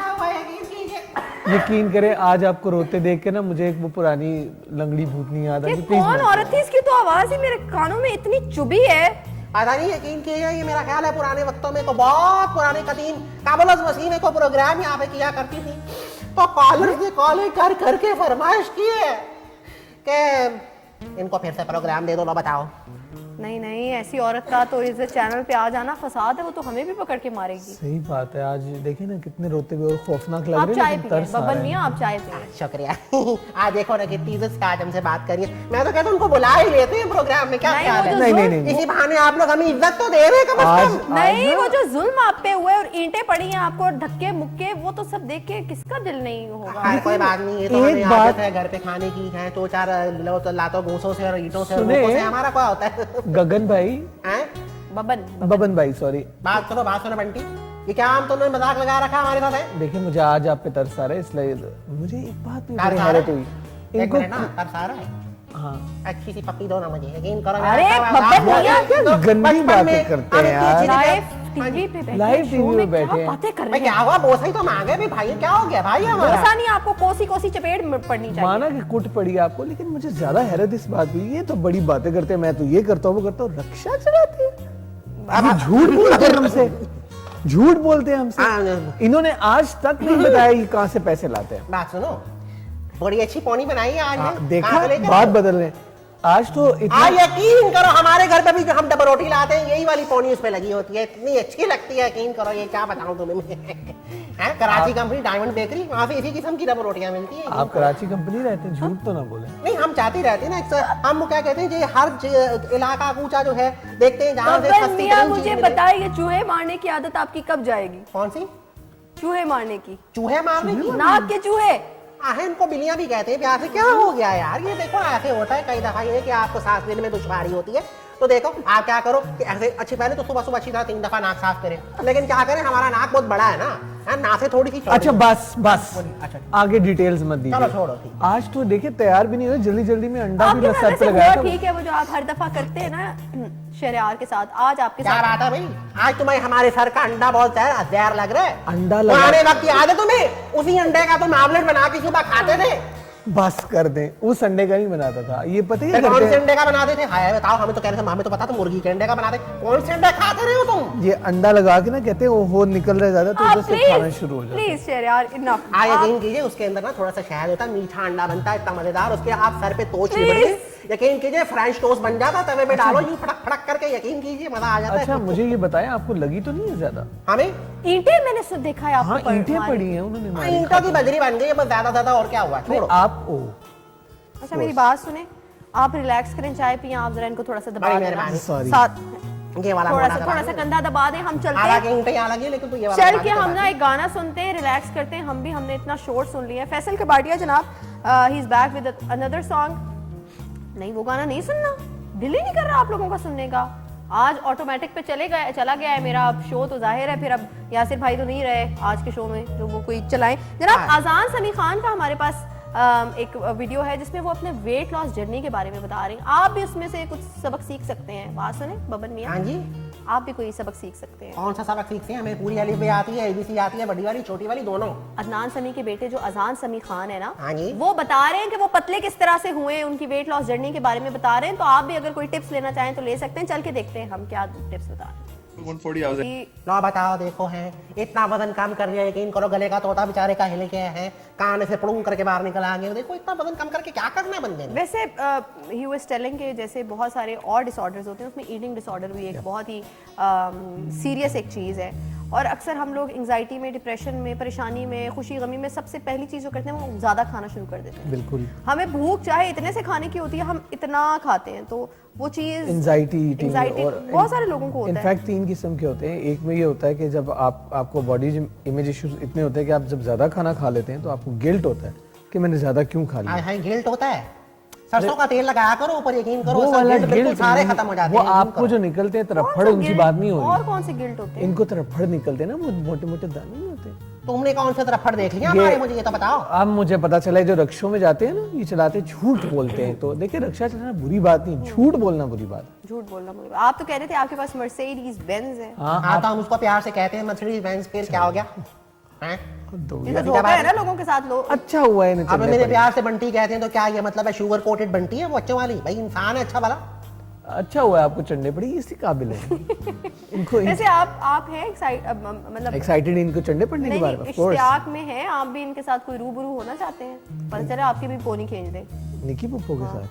यकीन करें आज आपको रोते देख के ना मुझे एक वो पुरानी लंगड़ी भूतनी याद ये आई। प्लीज कौन औरत थी? इसकी तो आवाज ही मेरे कानों में इतनी चुभी है। पता नहीं, यकीन कीजिए ये मेरा ख्याल है पुराने वक्तों में को बहुत पुराने कदीम काबुल वसीम को प्रोग्राम यहाँ पे किया करती थी, तो कॉलर्स ने कॉल कर करके फरमाइश की है कि इनको फिर से प्रोग्राम दे दो। लो बताओ। नहीं नहीं, ऐसी औरत का तो इस चैनल पे आ जाना फसाद है, वो तो हमें भी पकड़ के मारेगी। सही बात है। आज देखिए ना कितने रोते हुए और खौफनाक लग आप रहे चाय हैं, लेकिन पिए तरस आ बब्बन रहा है। मियाँ, आप चाय पिए। शुक्रिया। आज देखो ना कितनी इज्जत से आज हमसे बात करिए। मैं तो कहता हूँ उनको बुला ही लेते हैं प्रोग्राम में, क्या नहीं, ख्याल वो है? जो नहीं, जुल्म- नहीं, नहीं। इसी बहाने आप लोग हमें इज्जत तो दे रहे हैं कम से आज कम। नहीं, ना- वो जो जुल्म आप पे हुए और ईंटें पड़ी हैं आपको और धक्के मुक्के, वो तो सब देख के किसका दिल नहीं होगा। हाँ, कोई बात नहीं, ये तो एक हमें बात- आदत है घर पे खाने की है, 2-4 लातों भूसों से और ईंटों से और सुने- भूखों से हमारा क्या होता है? गगन भाई, हैं? बबन भाई सॉरी, बात सुनो बंटी, ये क्या आम तुमने मजाक लगा रखा हमारे साथ है? देखिए मुझे आज आप पे तरस आ रहा है, इसलिए मुझे एक बात में बड़ी तरस आ हैरत रहा हुई। है? एक मिनट ना, तरस आ रहा है? हाँ, अच्छी सी पप्पी दो ना मुझे, यकीन करो। अरे, बब्बन भैया, गंदी बातें करते हैं यार। लाइव टीवी पे बैठे लाइव शो टीवी में में क्या बैठे हैं। बातें कर भाई रहे क्या हैं। हुआ, बोसा ही तो मांगे भी भाई, क्या हो गया भाई हमारा? बोसा नहीं, आपको कोसी कोसी चपेट में पड़नी चाहिए। माना कि कुट पड़ी आपको, लेकिन मुझे ज्यादा हैरत इस बात हुई, ये तो बड़ी बातें करते हैं, मैं तो ये करता हूँ वो करता हूँ, रक्षा चलाते हैं, ये झूठ बोलते हैं हमसे, झूठ बोलते हैं हमसे। हाँ, इन्होंने आज तक नहीं बताया कि कहाँ से पैसे लाते हैं। बात सुनो, बड़ी अच्छी पोनी बनाई है आज। हाँ, ने। देखा, कहाँ से लेकर बात आए? बदल रहे हैं। आज तो इतना यकीन करो हमारे घर पे भी जो हम डबल रोटी लाते हैं, यही वाली पोनी उस पे लगी होती है, इतनी अच्छी लगती है, यकीन करो। ये क्या बताऊं तुम्हें। हैं, कराची कंपनी डायमंड बेकरी, वहाँ से इसी किस्म की डबल रोटियां मिलती है। आप कराची कंपनी रहते हैं, झूठ तो ना बोले। नहीं, हम चाहते रहते हैं ना, हम क्या कहते हैं कि हर इलाका कूचा जो है देखते हैं जहाँ से बब्बन सस्ती मियाँ, तरीन चीज़ मुझे मिले। बताइए चूहे मारने की आदत आपकी कब जाएगी? कौन सी? चूहे मारने की, चूहे मारने की? नाक के चूहे। आहे, इनको बिल्लियां भी कहते हैं प्यार से। क्या हो गया यार, ये देखो ऐसे होता है कई दफा, ये कि आपको सांस लेने में दुश्वारी होती है, तो देखो आप क्या करो कि ऐसे अच्छी, पहले तो सुबह सुबह अच्छी तरह 3 दफा नाक साफ करें, लेकिन क्या करें, हमारा नाक बहुत बड़ा है ना, नाक से थोड़ी सी चौड़ी। अच्छा बस बस, अच्छा, आगे डिटेल्स मत चलो दीजिए। छोड़ो, ठीक। आज तो देखिए तैयार भी नहीं हुए, जल्दी जल्दी में अंडा आपके भी साथ सर पे वैसे लगाया हुआ था। ठीक है, वो जो आप हर दफा करते हैं ना शहरयार के साथ, आज आपके क्या साथ बात है भाई, आज तुम्हें हमारे सर का अंडा बहुत जहर लग रहा है। अंडा लगा- पुराने वक्त याद है तुम्हें, उसी अंडे का तुम आमलेट बना के सुबह खाते थे। बस कर दें, उस अंडे का नहीं बनाता था, ये पता ही कौन करते से हैं। अंडे का बनाते थे? हाय बताओ, हमें तो कह रहे थे, हमें तो पता था मुर्गी के अंडे का बनाते। कौन से अंडे खाते रहे हो तुम? ये अंडा लगा के ना कहते हैं वो निकल रहा है ज्यादा, तो उधर से खाना शुरू हो जाता है। Please Shahryar enough. यकीन कीजिए उसके अंदर ना थोड़ा सा शहद होता है, मीठा अंडा बनता है, इतना मजेदार, उसके आप सर पे तोच Please। लिबड़िए, यकीन कीजिए फ्रेंच टोस्ट बन जाता, तवे में डालो यूं फड़क फड़क करके, यकीन कीजिए मजा आ जाता अच्छा है। मुझे ये बताएं, आपको लगी तो नहीं है ज्यादा? हमें ईंटें मैंने सुन देखा है आपको हाँ, पर ईंटें मारी। पड़ी हैं उन्होंने मारी। ईंटों की बजरी बन गई है, बस ज्यादा और क्या हुआ, नहीं, छोड़ो। आप ओ अच्छा मेरी बात सुने, आप रिलैक्स करें, चाय पिए, आप जरा इनको थोड़ा सा दबा बड़ी देना। मेहरबानी। Sorry। साथ ये वाला थोड़ा सा कंधा दबा दें, हम चलते हालांकि हैं। ईंटें यहाँ लगी लेकिन तो ये वाला चल दबा के दे, हम दबा ना दे। एक गाना सुनते हैं, रिलैक्स करते हैं। हमने इतना शोर सुन लिया है। फैसल कबाड़िया जनाब, he is back with another song. नहीं, वो गाना नहीं सुनना, दिल ही नहीं कर रहा आप लोगों का सुनने का। आज ऑटोमेटिक पे चला गया है मेरा अब शो, तो जाहिर है फिर अब यासिर भाई तो नहीं रहे आज के शो में जो वो कोई चलाएं। जनाब आजान समी खान का हमारे पास एक वीडियो है जिसमें वो अपने वेट लॉस जर्नी के बारे में बता रही हैं। आप भी उसमें से कुछ सबक सीख सकते हैं। बात सुने बबन मियां, हाँ जी, आप भी कोई सबक सीख सकते हैं। कौन सा सबक सीखते हैं? हमें पूरी अलिफ बे आती है, ABC आती है, बड़ी वाली छोटी वाली दोनों। अदनान समी के बेटे जो अजान समी खान है ना, हाँ जी। वो बता रहे हैं कि वो पतले किस तरह से हुए हैं, उनकी वेट लॉस जर्नी के बारे में बता रहे हैं। तो आप भी अगर कोई टिप्स लेना चाहें तो ले सकते हैं। चल के देखते हैं हम क्या टिप्स बता रहे हैं। 140 hours. लो बताओ, देखो है इतना वजन कम कर लिया, यकीन करो गले का तोता बेचारे का हिल गया है, कान से पड़ूंग करके बाहर निकल आ गए। देखो इतना वजन कम करके क्या करना है बंदे ने। वैसे ही वाज टेलिंग के जैसे बहुत सारे और डिसऑर्डर्स होते हैं, उसमें ईटिंग डिसऑर्डर भी एक बहुत ही सीरियस एक चीज़ है। और अक्सर हम लोग एंजाइटी में, डिप्रेशन में, परेशानी में, खुशी गमी में सबसे पहली चीज़ जो करते हैं वो ज़्यादा खाना शुरू कर देते हैं। बिल्कुल, हमें भूख चाहे इतने से खाने की होती है, हम इतना खाते हैं, तो वो चीज़ एंजाइटी ईटिंग anxiety और बहुत सारे लोगों को होता है। इनफैक्ट 3 किस्म के होते हैं। एक में ये होता है कि जब आपको बॉडी इमेज इश्यूज इतने होते हैं कि आप जब ज्यादा खाना खा लेते हैं तो आपको गिल्ट होता है कि मैंने ज्यादा क्यों खा लिया। हाय गिल्ट होता है, सरसों का तेल लगाया करो ऊपर, यकीन करो वो सब वाला गिल्ट बिल्कुल गिल्ट सारे खत्म हो जाते वो हैं। यकीन आपको करो। जो निकलते हैं तरफड़, कौन सा उनकी guilt? बात नहीं हो और रही। कौन से गिल्ट होते हैं? इनको तरफड़ निकलते हैं ना, वो मोटे मोटे दाने नहीं होते। तुमने कौन सा तरफ देख लिया हमारे, मुझे ये तो बताओ। अब मुझे पता चला है जो रक्षों में जाते हैं ना, ये चलाते झूठ बोलते हैं। तो देखिए रक्षा चलाना बुरी बात नहीं, झूठ बोलना बुरी बात है। झूठ बोलना मुझे। आप तो कह रहे थे आपके पास मर्सिडीज बेंज है। हाँ तो हम उसको प्यार से कहते हैं मर्सिडीज बेंज, फिर क्या हो गया? हैं? ये तो धोखा है ना लोगों के साथ लोग। अच्छा हुआ है अब मेरे प्यार से बंटी कहते हैं तो क्या ये मतलब है शुगर कोटेड बंटी है वो अच्छे वाली? भाई इंसान है अच्छा वाला। अच्छा हुआ है आपको चढ़ने पड़ी, इसी काबिल है इनको। वैसे आप हैं मतलब एक्साइटेड इनको चढ़ने पड़ने के बारे में? ऑफ कोर्स, इश्तियाक में हैं आप भी, इनके साथ कोई रूबरू होना चाहते हैं, पता चला आपकी भी पोनी खींच दे। निकी पप्पो के साथ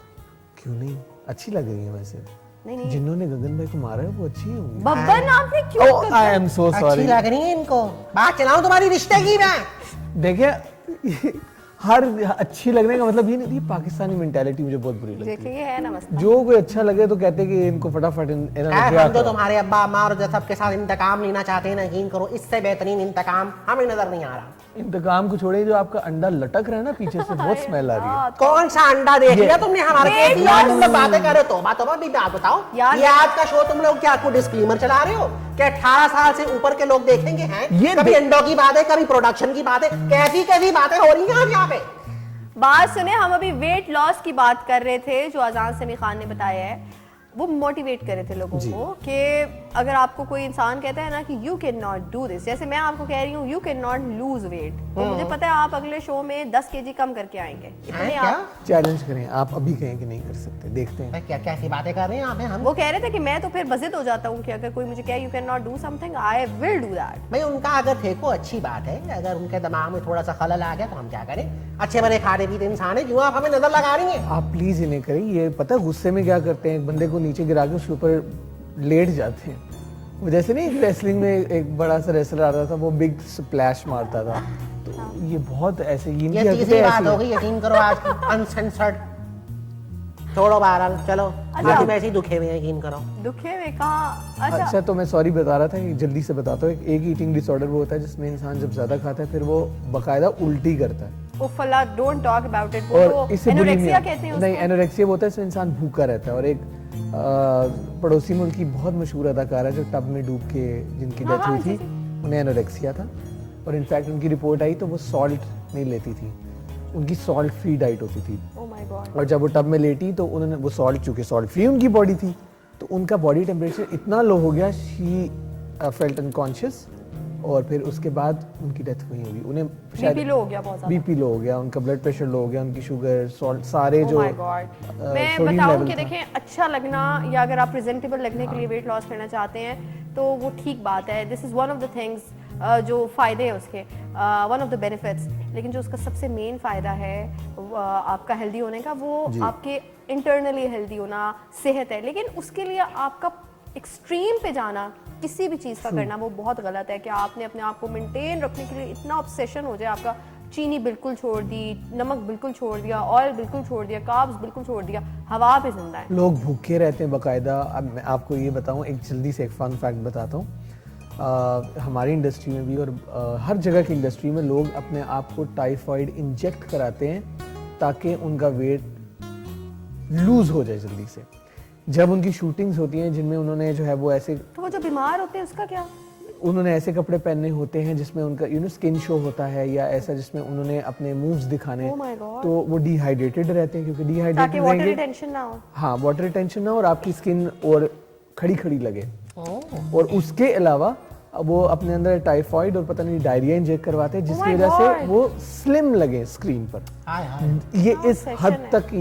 क्यों नहीं? अच्छी लग रही है वैसे। नहीं जिन्होंने गगन भाई को मारा है वो अच्छी होंगी। बब्बन आपने क्यों ओह आई एम सो अच्छी सॉरी। लग रही है इनको। बात चलाऊं तुम्हारी रिश्ते की मैं? देखिए हर अच्छी लगने का मतलब ये नहीं, ये पाकिस्तानी मेंटालिटी मुझे बहुत बुरी लगती है। देखिए ये है ना मसला। जो कोई अच्छा लगे तो कहते हैं कि इनको फटाफट हम जो तुम्हारे अब्बा अम्मा और सबके साथ इंतकाम लेना चाहते हैं ना, यकीन करो इससे बेहतरीन इंतकाम हमें नजर नहीं आ रहा। इंतकाम को छोड़े, जो आपका अंडा लटक रहा है ना पीछे से, बहुत स्मेल आ रही है। कौन सा अंडा देख लिया तुमने हमारे Weight केस? यार loss। तुम लोग बातें कर रहे हो, तोबा तोबा भी बात बताओ यार ये आज का शो तुम लोग क्या आपको डिस्क्लेमर चला रहे हो कि 18 साल से ऊपर के लोग देखेंगे हैं? ये कभी अंडों की बात है, कभी प्रोडक्शन की बात है, कैसी कैसी बातें हो रही हैं आज यहाँ पे। बात सुने, हम अभी वेट लॉस की बात कर रहे थे जो अजान समी खान ने बताया है। वो मोटिवेट कर रहे थे लोगों को कि अगर आपको कोई इंसान कहता है ना कि you can not do this, जैसे मैं आपको कह रही हूँ you can not lose weight, तो मुझे पता है आप अगले शो में 10 kg कम करके आएंगे। इतने क्या आप चैलेंज करें आप, अभी कहें कि नहीं कर सकते, देखते हैं। क्या कैसी बातें कर रहे हैं आप? हम वो कह रहे थे कि मैं तो फिर बजिद हो जाता हूँ कि अगर कोई मुझे कहे you can not do something, I will do that. भाई उनका अगर देखो अच्छी बात है, अगर उनके दिमाग में थोड़ा सा खलल आ गया तो हम क्या करें? अच्छे भले खाने पीते इंसान है, क्यों आप हमें नजर लगा रही हैं? आप प्लीज इन्हें करें। ये पता है गुस्से में क्या करते हैं, एक बंदे को नीचे गिरा के उसके ऊपर लेट जाते हैं। वो जैसे नहीं रेसलिंग में एक बड़ा सा रेसलर आता था, वो बिग स्प्लैश मारता था, तो ये बहुत ऐसे ये तीसरी बात हो गई, यकीन करो आज की अनसेंसर्ड। छोड़ो बहरहाल, चलो बाकी वैसे ही दुखे हुए हैं, यकीन करो। दुखे हुए कहाँ? अच्छा तो मैं सॉरी बता रहा था कि जल्दी से बताता हूँ। एक ईटिंग डिसऑर्डर वो होता है जिसमें इंसान जब ज्यादा खाता है फिर वो बकायदा उल्टी करता है। उफला डोंट टॉक अबाउट इट। और इससे एनोरेक्सिया कहते हैं नहीं, उसको। एनोरेक्सिया वो होता है इसमें इंसान भूखा रहता है। और एक पड़ोसी मुल्क की बहुत मशहूर अदाकारा जो टब में डूब के जिनकी डेथ हुई थी, उन्हें एनोरेक्सिया था। और इनफैक्ट उनकी रिपोर्ट आई तो वो सॉल्ट नहीं लेती थी, उनकी सॉल्ट फ्री डाइट होती थी। Oh my God। और जब वो टब में लेटी तो उन्होंने वो सॉल्ट, चूंकि सॉल्ट फ्री उनकी बॉडी थी, तो उनका बॉडी टेम्परेचर इतना लो हो गया, शी फेल्ट अनकॉन्शियस, और फिर उसके बाद उनकी डेथ हुई होगी। उन्हें बीपी लो हो गया, बहुत ज्यादा बीपी लो हो गया, उनका ब्लड प्रेशर लो हो गया, उनकी शुगर, सॉल्ट, सारे जो मैं बताऊं कि देखें, अच्छा लगना या अगर आप प्रेजेंटेबल लगने के लिए वेट लॉस करना चाहते हैं तो वो ठीक बात है। This is one of the things जो फ़ायदे हैं उसके, वन ऑफ द बेनिफिट्स। लेकिन जो उसका सबसे मेन फ़ायदा है आपका हेल्दी होने का, वो आपके इंटरनली हेल्दी होना, सेहत है। लेकिन उसके लिए आपका एक्सट्रीम पे जाना, किसी भी चीज़ का करना, वो बहुत गलत है कि आपने अपने आप को मेंटेन रखने के लिए इतना ऑब्सेशन हो जाए आपका चीनी बिल्कुल छोड़ दी, नमक बिल्कुल छोड़ दिया, ऑयल बिल्कुल छोड़ दिया, कार्ब्स बिल्कुल छोड़ दिया, हवा पे जिंदा है। लोग भूखे रहते हैं बाकायदा। अब मैं आपको ये बताऊं, एक जल्दी से एक फन फैक्ट बताता हूँ। हमारी इंडस्ट्री में भी और हर जगह की इंडस्ट्री में लोग अपने आप को टाइफाइड इंजेक्ट कराते हैं ताकि उनका वेट लूज हो जाए जल्दी से। जब उनकी शूटिंग्स होती हैं जिनमें उन्होंने जो है वो ऐसे, तो वो जो बीमार होते हैं उसका क्या? उन्होंने ऐसे कपड़े पहनने होते हैं जिसमें उनका स्किन शो होता है, या ऐसा जिसमें उन्होंने अपने मूव्स दिखाने, Oh my God. तो वो डिहाइड्रेटेड रहते हैं, क्योंकि ताकि डिहाइड्रेटेड वाटर रहेंगे, रिटेंशन ना हो। हाँ वाटर रिटेंशन ना हो और आपकी स्किन और खड़ी खड़ी लगे। और उसके अलावा वो अपने अंदर टाइफाइड और पता नहीं डायरिया इंजेक्ट करवाते हैं, जिसकी my वजह से God. वो स्लिम लगे स्क्रीन पर। हाय हाय ये इस obsession हद है। तक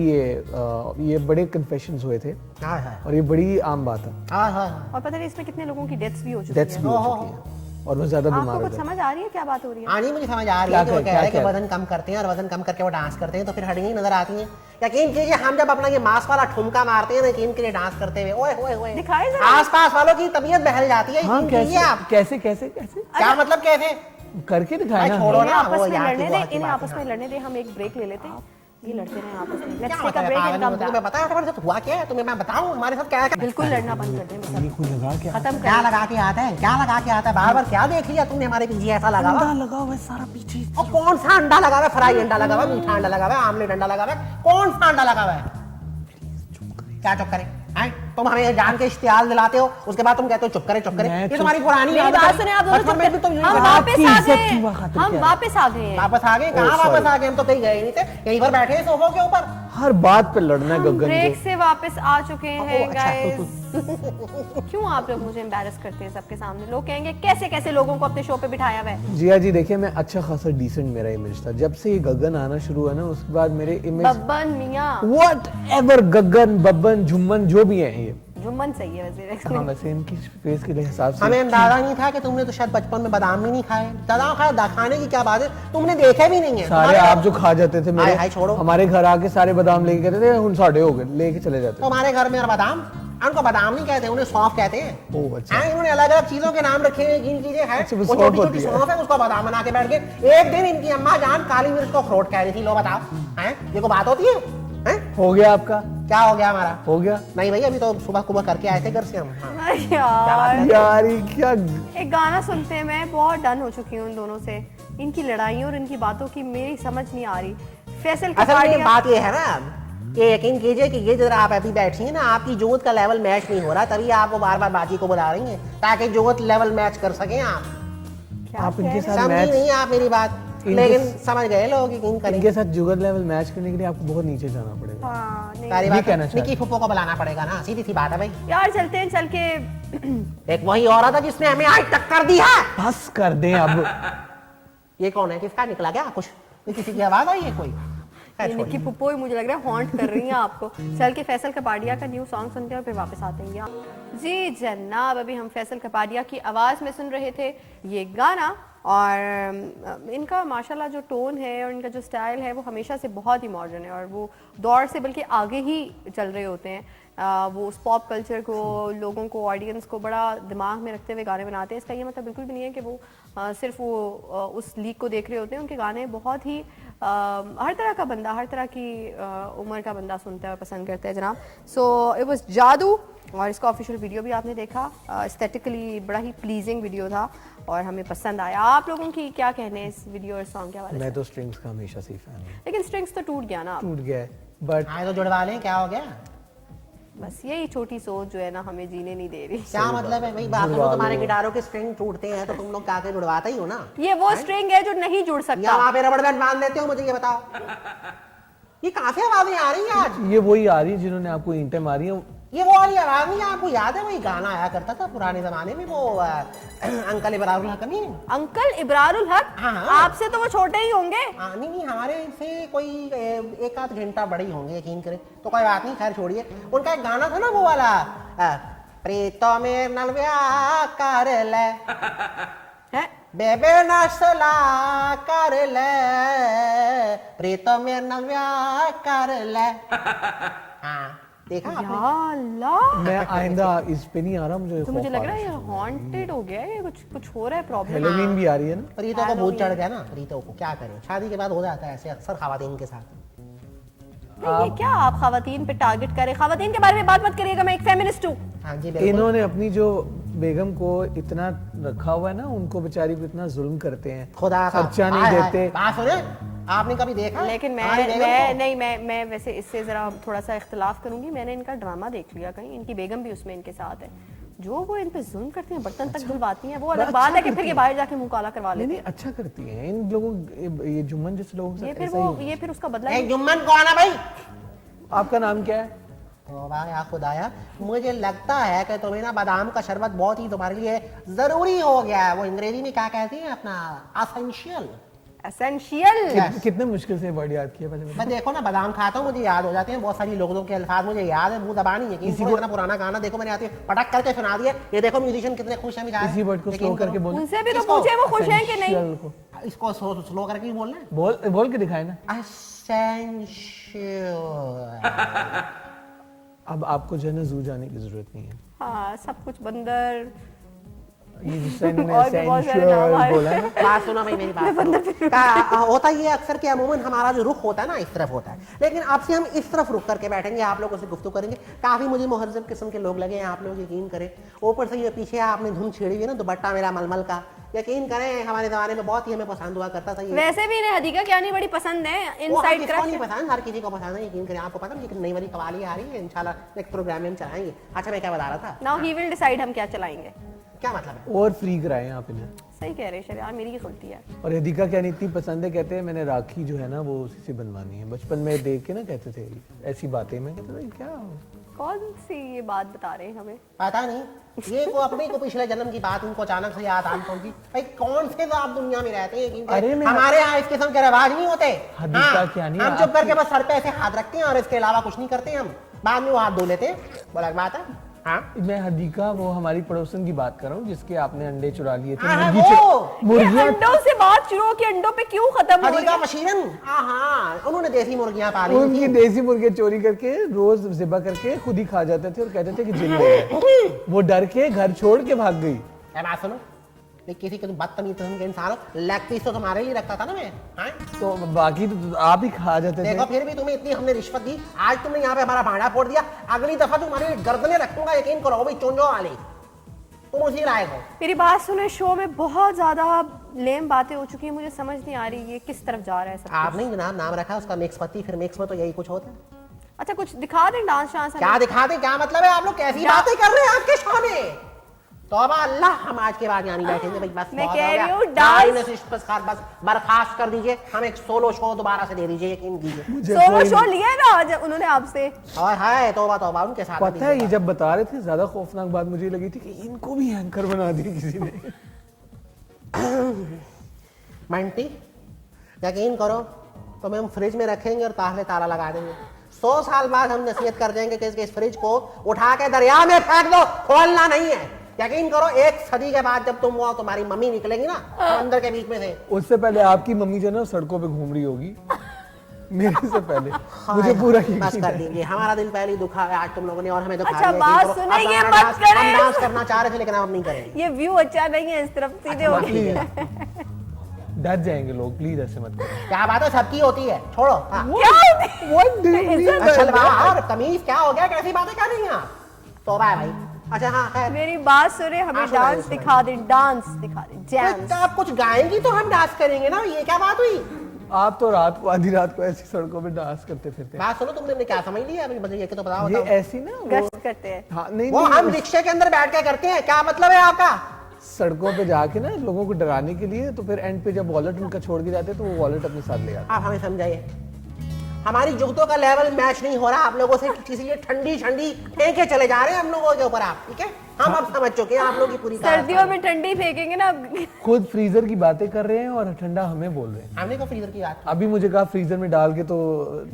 ये बड़े कन्फेशंस हुए थे हाय हाय और ये बड़ी आम बात है। हाय हाय और पता नहीं इसमें कितने लोगों की डेथ्स भी हो चुकी डेथ्स है। भी हो चुकी है और वो ज्यादा आपको बीमार हो कुछ जाते समझ आ रही है क्या बात हो रही है? हाँ जी, मुझे समझ आ रही क्या है कि वो कह- कह रहे हैं क्या कि कह- वजन कम करते हैं और वजन कम करके वो डांस करते हैं तो फिर हड्डियां नजर आती हैं। यकीन कीजिए हम जब अपना ये मांस वाला ठुमका मारते हैं ना यकीन कीजिए डांस करते हुए, ओए ओए ओए, दिखाइए जरा। आसपास वालों की तबीयत बहल जाती है। हाँ, यकीन कीजिए आप। कैसे कैसे कैसे क्या मतलब कैसे? करके दिखाया भाई ना। छोड़ो इन्हें ना, आपस वो में यहाँ की लड़ने वो दे, की इन्हें बात आपस है। में लड़ने दे, हम एक ब्रेक ले लेते हैं। ये लड़ते रहे आपस में। क्या लेट्स टेक अ मतलब है, ब्रेक पागल एंड नहीं कम होते? तुम्हें बैक। पता है हमारे साथ हुआ क्या है? तुम्हें मैं बताऊं हमारे साथ क्या क्या बिल्कुल लड़ना बंद कर दें बस। ये कोई लगा क्या? खत्म क्या कर। लगा के आता है? क्या लगा के आता है? बार बार क्या देख लिया तुमने हमारे पीछे ऐसा लगा हुआ? लगा हुआ है सारा पीछे। और कौन सा अंडा लगा हुआ है? फ्राई अंडा लगा हुआ है, मीठा अंडा लगा हुआ है, आमलेट अंडा लगा हुआ है, कौन सा अंडा लगा हुआ है? क्या चुप करे? हैं? तुम हमें जान के इश्तियाल दिलाते हो, उसके बाद तुम कहते हो चुप करे चुप करे। मैं ये चुप- तुम्हारी पुरानी मेरी आदत बात है। सुने आप दोनों बचपन में भी तुम यूं ही हम करते थे। वापस आपकी आ इज्जत गए की हैं। खातिर हम क्या? वापस आ गए हैं। वापस आ गए? कहाँ sorry. वापस आ गए? हम तो कहीं गए नहीं थे, यहीं पर बैठे हैं सोफों के ऊपर। हर बात पे लड़ना है हम गगन ब्रेक को। से वापस आ चुके हैं अच्छा। गाइस। क्यों आप लोग मुझे एम्बैरस करते हैं सबके सामने? लोग कहेंगे कैसे कैसे लोगों को अपने शो पे बिठाया हुआ है। जिया जी देखिए, मैं अच्छा खासा डिसेंट मेरा इमेज था। जब से ये गगन आना शुरू हुआ ना उसके बाद मेरे इमेज बब्बन मियां, व्हाटएवर, गगन बब्बन झुम्मन जो भी है ये, जुम्मन सही है वैसे। हाँ वैसे इनकी फेस के हिसाब से हमें अंदाजा नहीं था कि तुमने तो शायद बचपन में बादाम भी नहीं खाए। बादाम खाए खाने की क्या बात है? तुमने देखे भी नहीं है। सारे तुम्हारे- आप जो खा जाते थे मेरे, हाय छोड़ो। हमारे घर आके सारे बादाम लेके कहते थे हुन साढ़े हो गए, लेके चले जाते। तुम्हारे घर में और बादाम, उनको बादाम नहीं कहते, उन्हें सौंफ कहते हैं। ओह, अच्छा। हैं, इन्होंने अलग अलग चीजों के नाम रखे हैं। यकीन कीजिए है अच्छा, वो वो सौंफ छोटी होती छोटी है। सौंफ है, उसको बादाम बना के बैठ गए। एक दिन इनकी अम्मा जान काली मिर्च को अखरोट कह रही थी। लो बताओ, हैं ये को बात होती है? हैं? हो गया आपका? क्या हो गया हमारा? हो गया नहीं भैया, अभी तो सुबह सुबह करके आए थे घर से हम। हाँ। यार यार ये क्या। एक गाना सुनते हैं, मैं बहुत डन हो चुकी हूँ इन दोनों से, इनकी लड़ाइयों और इनकी बातों की मेरी समझ नहीं आ रही। फैसल असल में कपाड़िया- बात ये है ना कि यकीन कीजिए कि ये जरा आप अभी बैठी हैं ना, आपकी जोत का लेवल मैच नहीं हो रहा, तभी आप वो बार बार बाजी को बुला रही हैं ताकि जोत लेवल मैच कर सकें आप। क्या आप कह इनके रहे साथ हैं? समझी मैच, नहीं आप मेरी बात, इनके- लेकिन समझ गए लोग यकीन करेंगे। इनके साथ जुगल लेवल मैच करने के लिए आपको बहुत नीचे जाना पड़ेगा। हाँ, नहीं। सारी ये बात कहना चाह निकी फुप्पो को बुलाना पड़ेगा ना, सीधी सी बात है भाई। यार चलते हैं, चल के एक वही औरत है जिसने हमें आज टक्कर दी है। बस कर दें अब। ये कौन है? किसका निकला क्या कुछ? ये किसी की आवाज आई है कोई? खैर ये छोड़िए। निक्की पुप्पो ही मुझे लग रहा है हॉन्ट कर रही हैं आपको। चल के फैसल कपाड़िया का न्यू सॉन्ग सुनते हैं और फिर वापस आते हैं यहाँ। जी जनाब, अभी हम फैसल कपाड़िया की आवाज़ में सुन रहे थे ये गाना। और इनका माशाल्लाह जो टोन है और इनका जो स्टाइल है वो हमेशा से बहुत ही मॉडर्न है और वो दौर से बल्कि आगे ही चल रहे होते हैं। वो उस पॉप कल्चर को, लोगों को, ऑडियंस को बड़ा दिमाग में रखते हुए गाने बनाते हैं। इसका ये मतलब बिल्कुल भी नहीं है कि वो सिर्फ वो उस लीग को देख रहे होते हैं। उनके गाने बहुत ही हर तरह का बंदा, हर तरह की उम्र का बंदा सुनता है और पसंद करता है जनाब। सो इट वाज जादू और इसका ऑफिशियल वीडियो भी आपने देखा। एस्थेटिकली बड़ा ही प्लीजिंग वीडियो था और हमें पसंद आया। आप लोगों की क्या कहने हैं इस वीडियो और सॉन्ग के हवाले मैं से? तो स्ट्रिंग्स का हमेशा से फैन हूँ। लेकिन स्ट्रिंग्स तो टूट गया ना अब। टूट गया है बट आए तो जुड़वा लें, क्या हो गया? बस यही छोटी सोच जो है ना हमें जीने नहीं दे रही। क्या मतलब है भाई? बात सुनो, तुम्हारे गिटारों के स्ट्रिंग टूटते हैं तो तुम लोग क्या के जुड़वाते ही हो ना। ये वो स्ट्रिंग है जो नहीं जुड़ या सकता। वहाँ पे रबड़ बैंड बांध देते हो? मुझे ये बताओ, ये कहाँ से आवाजें आ रही हैं आज? ये वही आ रही है जिन्होंने आपको ईंटें मारी हैं। ये वो वाली आवाज नहीं है? आपको याद है वही गाना आया करता था पुराने जमाने में, वो अंकल इब्रारुल हक नहीं? अंकल इब्रारुल हक? हाँ, हाँ। आपसे तो वो छोटे ही होंगे। हाँ, नहीं हमारे से कोई एक आध घंटा बड़े ही होंगे, यकीन करें। तो कोई बात नहीं, खैर छोड़िए। उनका एक गाना था ना वो वाला, प्रीतो में नलव्या कर ले है बेबे नसला कर ले, प्रीतो में नलव्या कर ले। हाँ, देखा आपने? या अल्लाह, मैं आइंदा इस पे नहीं आ रहा, मुझे तो मुझे लग रहा है ये हॉन्टेड हो गया है, ये कुछ हो रहा है प्रॉब्लम। हेलोवीन भी आ रही है ना। रीतो को भूत चढ़ गया ना, रीतो को क्या करें, शादी के बाद हो जाता है ऐसे अक्सर खवातीन के साथ। ये क्या आप खवातीन पे टारगेट करें? खवातीन के बारे में बात मत करिएगा, मैं एक फेमिनिस्ट हूँ। हाँ जी बिल्कुल। इन्होंने अपनी जो बेगम को इतना रखा हुआ है ना, उनको बेचारी को इतना जुल्म करते हैं, खुदा का खर्चा नहीं देते। बात सुने, आपने कभी देखा? लेकिन हमारी बेगम मैं को? नहीं, मैं वैसे इससे जरा थोड़ा सा इख्तिलाफ करूंगी। मैंने इनका ड्रामा देख लिया कहीं, इनकी बेगम भी उसमें इनके साथ है। जो वो इन पे जुल्म करती हैं, बर्तन तक धुलवाती हैं, वो अलग बात है कि फिर ये बाहर जाके मुंह काला करवा नहीं लेते नहीं, अच्छा करती हैं इन लोगों, ये जुम्मन जैसे लोगों के हैं। साथ ऐसा ही होता है। ये फिर उसका बदला एक जुम्मन कौन है भाई? आपका नाम क्या है? तौबा या खुदाया, मुझे लगता है कि तुम्हें ना बादाम का शरबत बहुत ही तुम्हारे लिए जरूरी हो गया है। वो अंग्रेजी में क्या कहते हैं अपना, एसेंशियल। एसेंशियल। कितने मुश्किल से वर्ड याद किया पहले मैं देखो ना बादाम खाता हूँ मुझे याद हो जाते हैं बहुत सारी लोगों के अल्फाज, मुझे याद है, मुंह दबानी है। इसी को इतना पुराना गाना देखो मैंने आते पटक करके सुना दिया। ये देखो म्यूजिशियन कितने खुश हैं बेचारे। इसी वर्ड को स्लो करके बोलो। उनसे भी तो पूछे वो खुश हैं कि नहीं। Essential को। इसको स्लो करके ही बोलना है। बोल के दिखाए ना। एसेंशियल। अब आपको जो है ना जू जाने की जरूरत नहीं है। हाँ, सब कुछ बंदर। ये जिससे इन्होंने और भी बहुत सारे नाम essential आए। बोला है ना। बात सुनो भाई मेरी बात। होता ये अक्सर कि अमूमन हमारा जो रुख होता है ना इस तरफ होता है, लेकिन अब से हम इस तरफ रुक करके बैठेंगे, आप लोगों से गुफ्तगू करेंगे। काफी मुझे मुहर्रम किस्म के लोग लगे हैं, आप लोग यकीन करें। ऊपर से ये पीछे आपने धुन छेड़ी हुई है ना, दुपट्टा मेरा मलमल का, यकीन करें हमारे जमाने में बहुत ही हमें पसंद हुआ करता था ये। वैसे भी इन्हें हदीका क्या नहीं बड़ी पसंद है, इनसाइड किसको नहीं क्रश। पसंद, हर किसी को पसंद है, यकीन करें। आपको पता है लेकिन नई वाली कवाली आ रही है, इंशाल्लाह नेक्स्ट प्रोग्राम में हम चलाएंगे। अच्छा मैं क्या बता रहा था, नाउ ही विल डिसाइड हम क्या चलाएंगे। क्या मतलब है? और फ्री कराए आप इन्हें। सही कह रहे शरिया, मेरी ही गलती है। और हदीका क्या नहीं इतनी पसंद है, कहते हैं मैंने राखी जो है ना वो उसी से बनवानी है। बचपन में देख के ना कहते थे ऐसी बातें, मैं कहता था क्या कौन सी ये बात बता रहे हैं हमें? पता नहीं, ये को अपने को पिछले जन्म की बात इनको अचानक से याद आन पहुंची। भाई कौन से तो आप दुनिया में रहते हैं, अरे मैं- हमारे यहाँ इस किस्म के रिवाज नहीं होते। हदीका क्या नहीं, हम चुप करके बस सर पे ऐसे हाथ रखते हैं और इसके अलावा कुछ नहीं करते हम। बाद में वो हाथ धो लेते हैं, बोला बात है। हाँ मैं हदीका वो हमारी पड़ोसन की बात कर रहा हूँ जिसके आपने अंडे चुरा लिए थे। हाँ, मुर्गी वो। ये मुर्गियाँ अंडों से बात शुरू हो कि अंडों पे क्यों खत्म हो रही हदीका है? मशीरन, हाँ उन्होंने देसी मुर्गियां पाली हुई उनकी थी। देसी मुर्गे चोरी करके रोज ज़िबा करके खुद ही खा जाते थे और कहते थे कि जिन ले गए। वो डर के घर छोड़ के भाग गई। क्या बात सुनो, ये किसी के बदतमीज किस्म के इंसान हो, लेग पीस तो तुम्हारे लिए रखता था ना मैं। हाँ? तो बाकी तो आप ही खा जाते थे। देखो फिर भी तुम्हें इतनी हमने रिश्वत दी, आज तुमने यहाँ पे हमारा भांडा फोड़ दिया, अगली दफा तुम्हारी गर्दनें रखूंगा, यकीन करो भाई चोंजो वाली। तुम उसी लायक हो। मेरी बात सुने, शो में बहुत ज्यादा लेम बातें हो चुकी हैं, मुझे समझ नहीं आ रही ये किस तरफ जा रहा है सब कुछ। आपने ही जनाब नाम रखा उसका मिक्स पति, फिर मिक्स में तो यही कुछ होता है। अच्छा कुछ दिखा दें डांस शांस क्या दिखा दे, क्या मतलब है? आप लोग कैसी बातें कर रहे हैं आपके शो में? तौबा अल्लाह, हम आज के बाद यहाँ नहीं बैठेंगे भाई, बस मैं बहुत कह हो गया। रही हूँ, डांस- बस बर्खास्त कर दीजिए, हम एक सोलो शो दोबारा से दे दीजिए, यकीन कीजिए। सोलो शो लिया ना आज उन्होंने आपसे। और हाय तौबा तौबा उनके साथ पता है ये जब बता रहे थे ज्यादा खौफनाक बात मुझे लगी थी कि इनको भी एंकर बना दिया किसी ने। मंटी यकीन करो तुम्हें हम फ्रिज में रखेंगे और ताले ताला लगा देंगे। 100 साल बाद हम नसीहत कर देंगे कि इस फ्रिज को उठा के दरिया में फेंक दो, खोलना नहीं है। यकीन करो 1 सदी के बाद जब तुम वो तुम्हारी मम्मी निकलेगी ना समंदर के बीच में से, उससे पहले आपकी मम्मी जो ना सड़कों पे घूम रही होगी मेरे से पहले। मुझे पूरा बस कर दीजिए, हमारा दिल पहले ही दुखा है आज तुम लोगों ने और हमें दुखा अच्छा, दिया। बात यकीन करो, सुने, अब ये हमारा मत डांस- करें। हम डांस करना चाह रहे थे लेकिन अब नहीं करेंगे। ये व्यू अच्छा नहीं है, इस तरफ सीधे हो गए। डर जाएंगे लोग, प्लीज ऐसे मत करो। क्या बात है, सबकी होती है, छोड़ो। हाँ। What do you mean by अच्छा that? यार तमीज क्या हो गया, कैसी बातें कर रही हैं आप? तौबा है भाई। अच्छा हाँ खैर, मेरी बात सुने, हमें आप सुनाइए, डांस दिखा दे, डांस दिखा दे, जैम। तो आप कुछ गाएंगी तो हम डांस करेंगे ना, ये क्या बात हुई? आप तो रात को आधी रात को ऐसी सड़कों पे डांस करते फिरते हैं। बात सुनो, तुमने क्या समझ लिया अभी? मुझे ये तो बताओ। ये बताओ। ऐसी ना वो गश्त करते हैं। हाँ नहीं वो नहीं, हम रिक्शे के अंदर बैठ के करते हैं, क्या मतलब है आपका? सड़कों पे जाके ना लोगों को डराने के लिए, तो फिर एंड पे जब वॉलेट उनका छोड़ के जाते हैं तो वो वॉलेट अपने साथ ले आते आप हमें समझाइए, हमारी जुगतों का लेवल मैच नहीं हो रहा आप लोगों से, इसलिए ठंडी ठंडी फेंके चले जा रहे हैं हम लोगों के ऊपर आप, ठीक है? हम अब समझ चुके हैं आप लोग की पूरी सर्दियों में ठंडी फेंकेंगे ना। हैं। खुद फ्रीजर की बातें कर रहे हैं और ठंडा हमें बोल रहे हैं। हमने को फ्रीजर की बात अभी मुझे कहा फ्रीजर में डाल के तो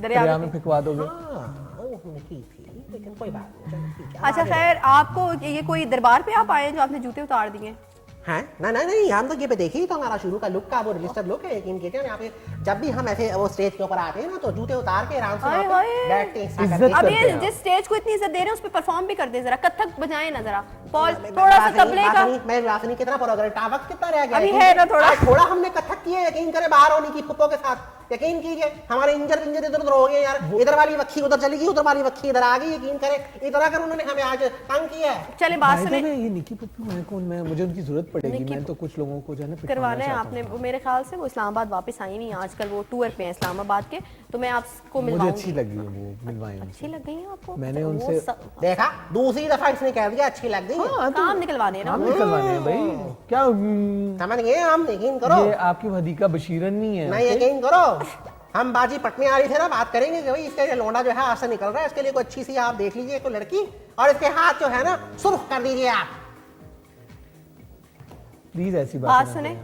दरिया दरिया में में फिकवा दोगे। हमने की थी, लेकिन कोई बात नहीं, चलो ठीक है। अच्छा खैर, आपको ये कोई दरबार पे आप आए जो आपने जूते उतार दिए? हैं? नहीं नहीं नहीं, हम तो ये पे देखिए तो हमारा शुरू का लुक का वो रजिस्टर लुक है, यकीन कीजिए। यहाँ पे जब भी हम ऐसे वो स्टेज के ऊपर आते हैं ना तो जूते उतार के आराम से हाय वहाँ पे हाय। बैठते हैं, इज्जत करते हैं। अब करते ये हैं जिस स्टेज को इतनी इज्जत दे रहे हैं उस पे परफॉर्म भी कर दे, जरा कथक बजाएं ना जरा, पॉल थोड़ा सा तबले का। मैं वासनी कितना प्रोग्रेस वक्त कितना रह गया अभी यकीन है ना करें। थोड़ा। आज थोड़ा हमने कथक किए, यकीन करे बाहर होने की पुप्पो के साथ, यकीन कीजिए हमारे इंजर पिंजर इधर उधर हो गए यार, इधर वाली वक्खी उधर चली गई, उधर वाली वक्खी इधर आ गई, यकीन करे इतना कर उन्होंने हमें आज तंग किया है। चले बात By the सुने, way, ये निकी पप्पू मैं कौन, मैं मुझे उनकी जरूरत पड़ेगी, मैं तो कुछ लोगों को जो है ना पिटवाना करवाना है चाहता आपने, हूँ। वो मेरे ख्याल से वो इस्लामाबाद वापस आई नहीं, आजकल वो टूर पे हैं इस्लामाबाद के, तो मैं आपको मुझे मिलवाऊंगी। अच्छी लगी वो मिलवाई अच्छी उनसे। लग गई है आपको? मैंने वो उनसे- देखा दूसरी दफा इसने कह दिया अच्छी लग गई है। काम निकलवाने हैं ना काम वो। निकलवाने हैं भाई, क्या समझ गए हम, यकीन करो। ये आपकी वदीका बशीरन नहीं है? नहीं यकीन करो, हम बाजी पटने आ रही थे ना, बात करेंगे कि भाई इसका ये लोंडा जो है हाथ से निकल रहा है, इसके लिए कोई अच्छी सी आप देख लीजिए कोई लड़की, और इसके हाथ जो है ना सुर्ख कर दीजिए आप। प्लीज ऐसी बात बात सुने,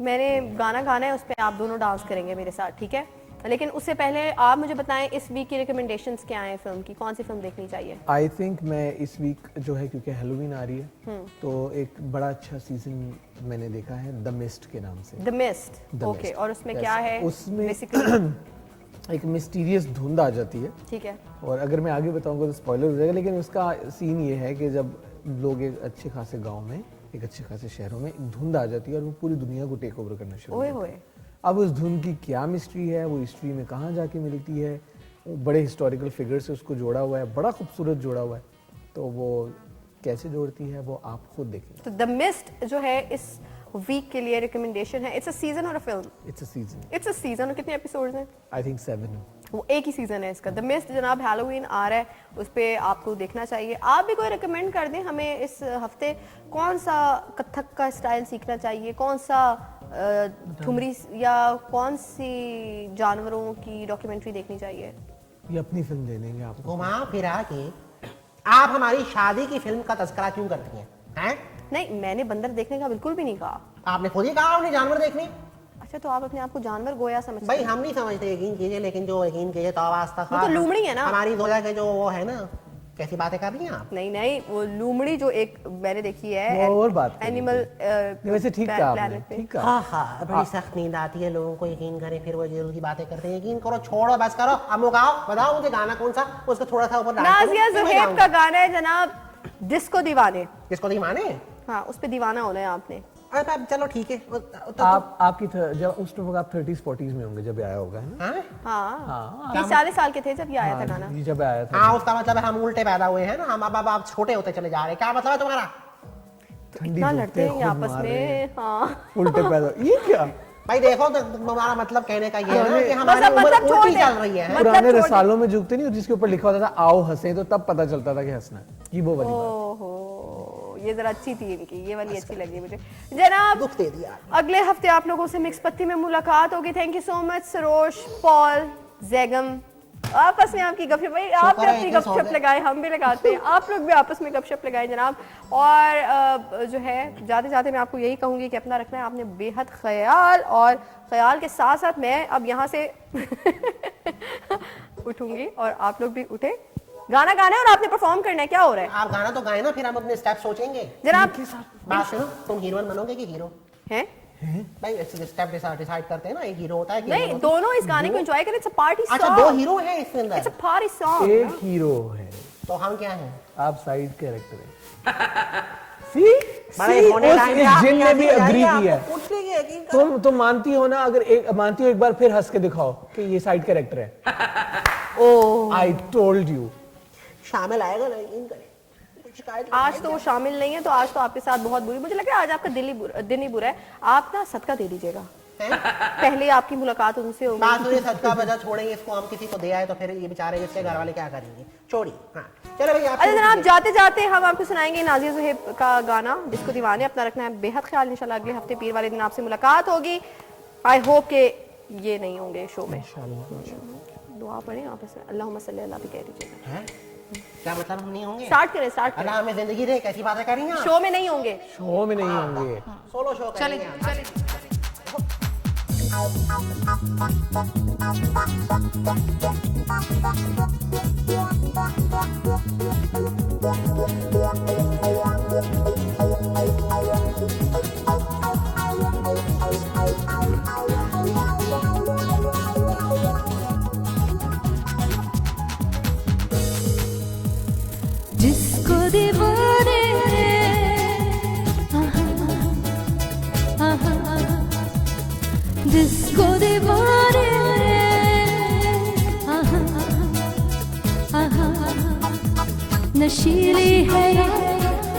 मैंने गाना गाना है, उस पर आप दोनों डांस करेंगे मेरे साथ, ठीक है? लेकिन उससे पहले आप मुझे बताएं इस वीक की रिकमेंडेशंस क्या हैं फिल्म की, कौन सी फिल्म देखनी चाहिए? आई थिंक मैं इस वीक जो है, क्योंकि हेलोवीन आ रही है, तो एक बड़ा अच्छा सीजन मैंने देखा है द मिस्ट के नाम से। The mist, The okay, Mist. और उसमें Yes. क्या है उसमें बेसिकली? एक मिस्टीरियस धुंध आ जाती है, ठीक है, और अगर मैं आगे बताऊंगा तो स्पॉइलर हो जाएगा, लेकिन उसका सीन ये है कि जब लोग एक अच्छे खासे गांव में, एक अच्छे खासे शहरों में एक धुंध आ जाती है और वो पूरी दुनिया को टेक ओवर करना शुरू ओए करती है। होए, अब उस धुंध की क्या मिस्ट्री है, वो हिस्ट्री में कहाँ जाके मिलती है, वो बड़े हिस्टोरिकल फिगर से उसको जोड़ा हुआ है, बड़ा खूबसूरत जोड़ा हुआ है, तो वो कैसे जोड़ती है वो आप खुद देखें। तो द मिस्ट जो है इस वीक के लिए रिकमेंडेशन है। इट्स अ सीजन और a film? It's a season, it's a season. और कितने एपिसोड्स हैं? I think 7। वो एक ही सीजन है इसका। द मिस्ट जनाब, हैलोवीन आ रहा है, उस पर आपको देखना चाहिए। आप भी कोई रिकमेंड कर दें हमें इस हफ्ते, कौन सा कथक का स्टाइल सीखना चाहिए, कौन सा ठुमरी या कौन सी जानवरों की डॉक्यूमेंट्री देखनी चाहिए? ये अपनी फिल्म दे देंगे आपको। घुमा फिरा के आप हमारी शादी की फिल्म का तस्करा क्यों करती हैं? हैं? नहीं, मैंने बंदर देखने का बिल्कुल भी नहीं कहा। आपने खुद ही कहा आपने जानवर देखने। अच्छा, तो आप अपने आप को जानवर गोया समझते भाई हैं? हम नहीं समझते, यकीन कीजिए, लेकिन जो यकीन कीजिए तो आज तक वो तो लूमड़ी है ना। हमारी जोया के जो वो है ना, कैसी बातें कर रही हैं आप? नहीं नहीं, वो लूमड़ी जो एक मैंने देखी है, वो और बात करेंगे। एनिमल वैसे ठीक कहा आपने, ठीक कहा। हाँ हाँ, बड़ी सख्त नींद आती है लोगों को, यकीन करें फिर वो जरूर की बातें करते हैं। यकीन करो, छोड़ो बस करो, अब गाओ, बताओ मुझे गाना कौन सा, उसको थोड़ा सा ऊपर डांस करो, नाजिया फिर मैं ज़ुहैब गाऊंगा। का गाना है जनाब, डिस्को दीवाने। किसको दीवाने? हाँ, उस पे दीवाना होना है आपने। अरे अब चलो ठीक है, आपकी जब उस वक्त आप 30s 40s में होंगे जब ये आया होगा, है ना? हाँ? हाँ, 40 साल के थे जब ये आया था गाना। ये जब आया था। हाँ, उसका मतलब है हम उल्टे पैदा हुए हैं ना, हम अब आप छोटे होते चले जा रहे हैं, क्या मतलब है तुम्हारा? ठंडी इतना धूप लड़ते पे हैं ये खुद आपस मार रहे हैं। में। हाँ, उल्टे पैदा, ये क्या? भाई देखो तो तुम्हारा मतलब कहने का ये है ना कि हमारी मतलब उम्र छोड़ उल्टी दे। चल रही है। मतलब पुराने छोड़ दे। रसालों में जुगते नहीं, जिसके ऊपर लिखा होता था आओ हंसे, तो तब पता चलता था कि हंसना है। ये वो वाली बात। ओहो, ये जरा अच्छी थी इनकी, ये वाली अच्छी लगी मुझे जनाब। दुख दे दिया। अगले हफ्ते आप लोगों से मिक्स पत्ती में मुलाकात होगी। Thank you so much Sarosh, Paul, Zaigham. आपस में आपकी गपशप, भाई आप भी अपनी गपशप लगाए, हम भी लगाते हैं, आप लोग भी आपस में गपशप लगाए जनाब। और जो है जाते जाते मैं आपको यही कहूँगी कि अपना रखना है आपने बेहद ख्याल, और ख्याल के साथ साथ मैं अब यहाँ से उठूंगी और आप लोग भी उठे। गाना गाना है और आपने परफॉर्म करना है, क्या हो रहा है? आप गाना तो गाए ना, फिर हम अपने स्टेप सोचेंगे। जनाब बात सुनो, तुम हीरोइन बनोगे कि हीरो? हैं? भाई स्टेप डिसाइड करते हैं ना, एक हीरो होता है कि नहीं, हीरो। दोनों इस गाने को एंजॉय करें। It's a party song. अच्छा, दो हीरो हैं इसके इट्स अ अंदर, पार्टी सॉन्ग। एक हीरो है, तो हम क्या हैं? आप साइड कैरेक्टर हैं। सी बड़े होने टाइम पे आप जिन ने यहाँ भी से अग्री जाइए, किया आपको पूछ लेंगे, यकीन करो। तुम मानती हो ना, अगर मानती हो एक बार फिर हंस के दिखाओ कि ये साइड कैरेक्टर है। ओह, आई टोल्ड यू। शामिल आएगा ना, यकीन करें। शिकायत आज तो वो शामिल नहीं है, तो आज तो आपके साथ बहुत बुरी, मुझे लग रहा है आज आपका दिन ही बुरा है। आप ना सदका दे दीजिएगा, पहले आपकी मुलाकात उनसे होगी। बात तो ये सदका बजा छोड़ेंगे, इसको हम किसी को दे आए तो फिर ये बेचारे इसके घर वाले क्या करेंगे? छोड़ी। हाँ चलो भाई, अच्छा जनाब, जाते जाते हम आपको सुनाएंगे नाजिया ज़ुहैब का गाना डिस्को दीवाने। अपना रखना है बेहद ख्याल। इंशाल्लाह अगले हफ्ते पीर वाले दिन आपसे मुलाकात होगी। आई होप के ये नहीं होंगे शो में। दुआ पढ़ें आपस में, अल्लाहुम्मा सल्ली अला भी कह दीजिएगा। हैं? क्या मतलब हम नहीं होंगे? स्टार्ट करें, स्टार्ट अल्लाह करें। हमें जिंदगी दे, कैसी बातें कर रही हैं आप? शो में नहीं होंगे। शो में नहीं होंगे। सोलो शो चले करेंगे हम। चले दीवाने जिसको दीवाने नशीली है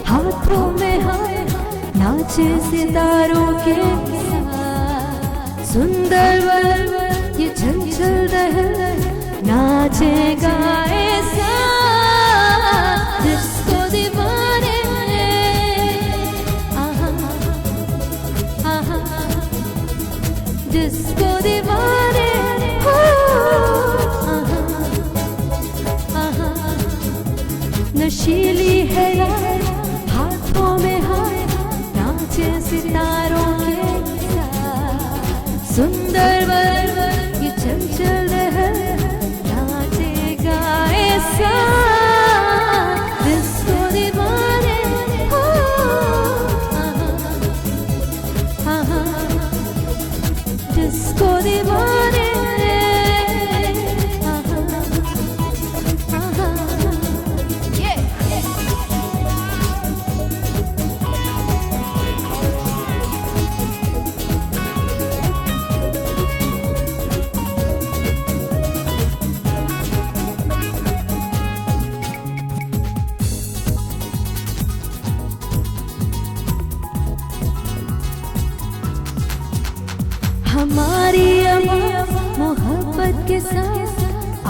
हाथों में हाथ नाचे सितारों के साथ सुंदर वर ये चंचल लहर नाचेगा ऐसा जिसको दीवाने जिसको दीवाने नशीली है हाथों में हाथ नाचे सितारों के साथ सुंदर वर ये चंचल लहर नाचेगा ऐसा जिसको दीवाने जिसको दीवाने हमारी मोहब्बत के साथ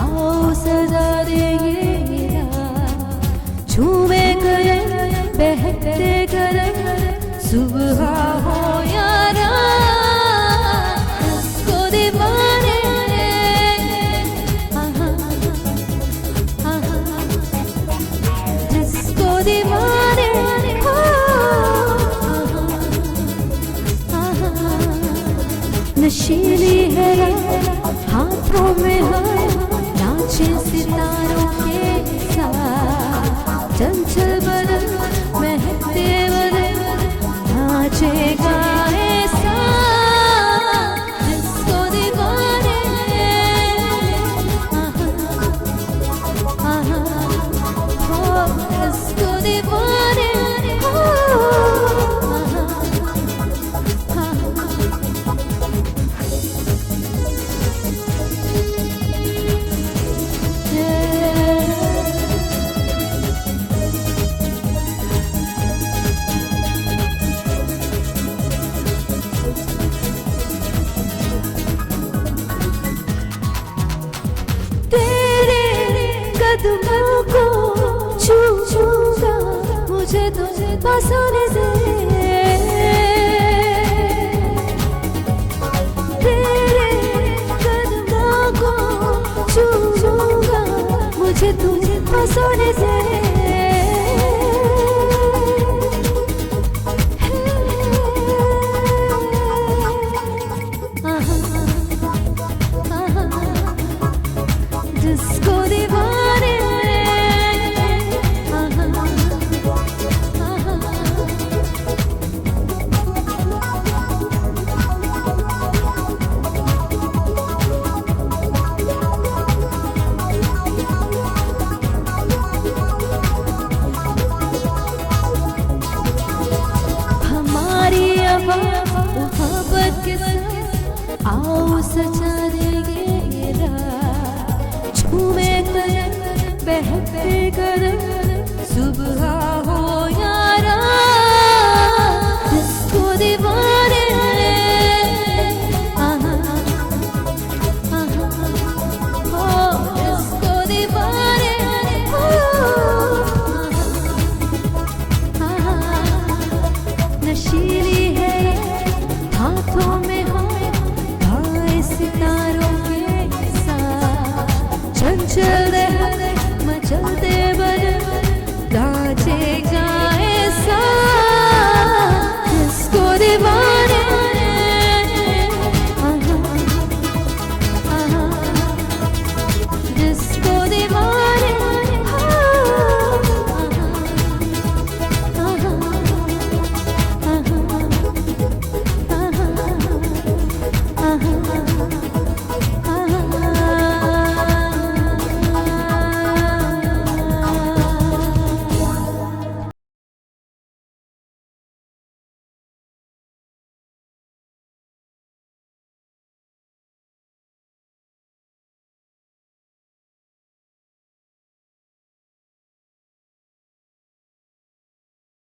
आओ सजा दे ये झूमे करे बहकते करे सुबह हो या रात जिसको दीवाने जिसको दीवाने नशीली है हाथों में हाथ नाचे सितारों के साथ चंचल बदन महकते बदन नाचेगा ऐसा जिसको दीवाने जिसको दीवाने कदमों को छूऊंगा मुझे तुझे पसंद से तेरे कदमों को छूऊंगा मुझे तुझे पसंद से जिसको दीवाने हमारी मोहब्बत के साथ आओ सजा देंगे रात झूमे कर बहकते कर सुबह हो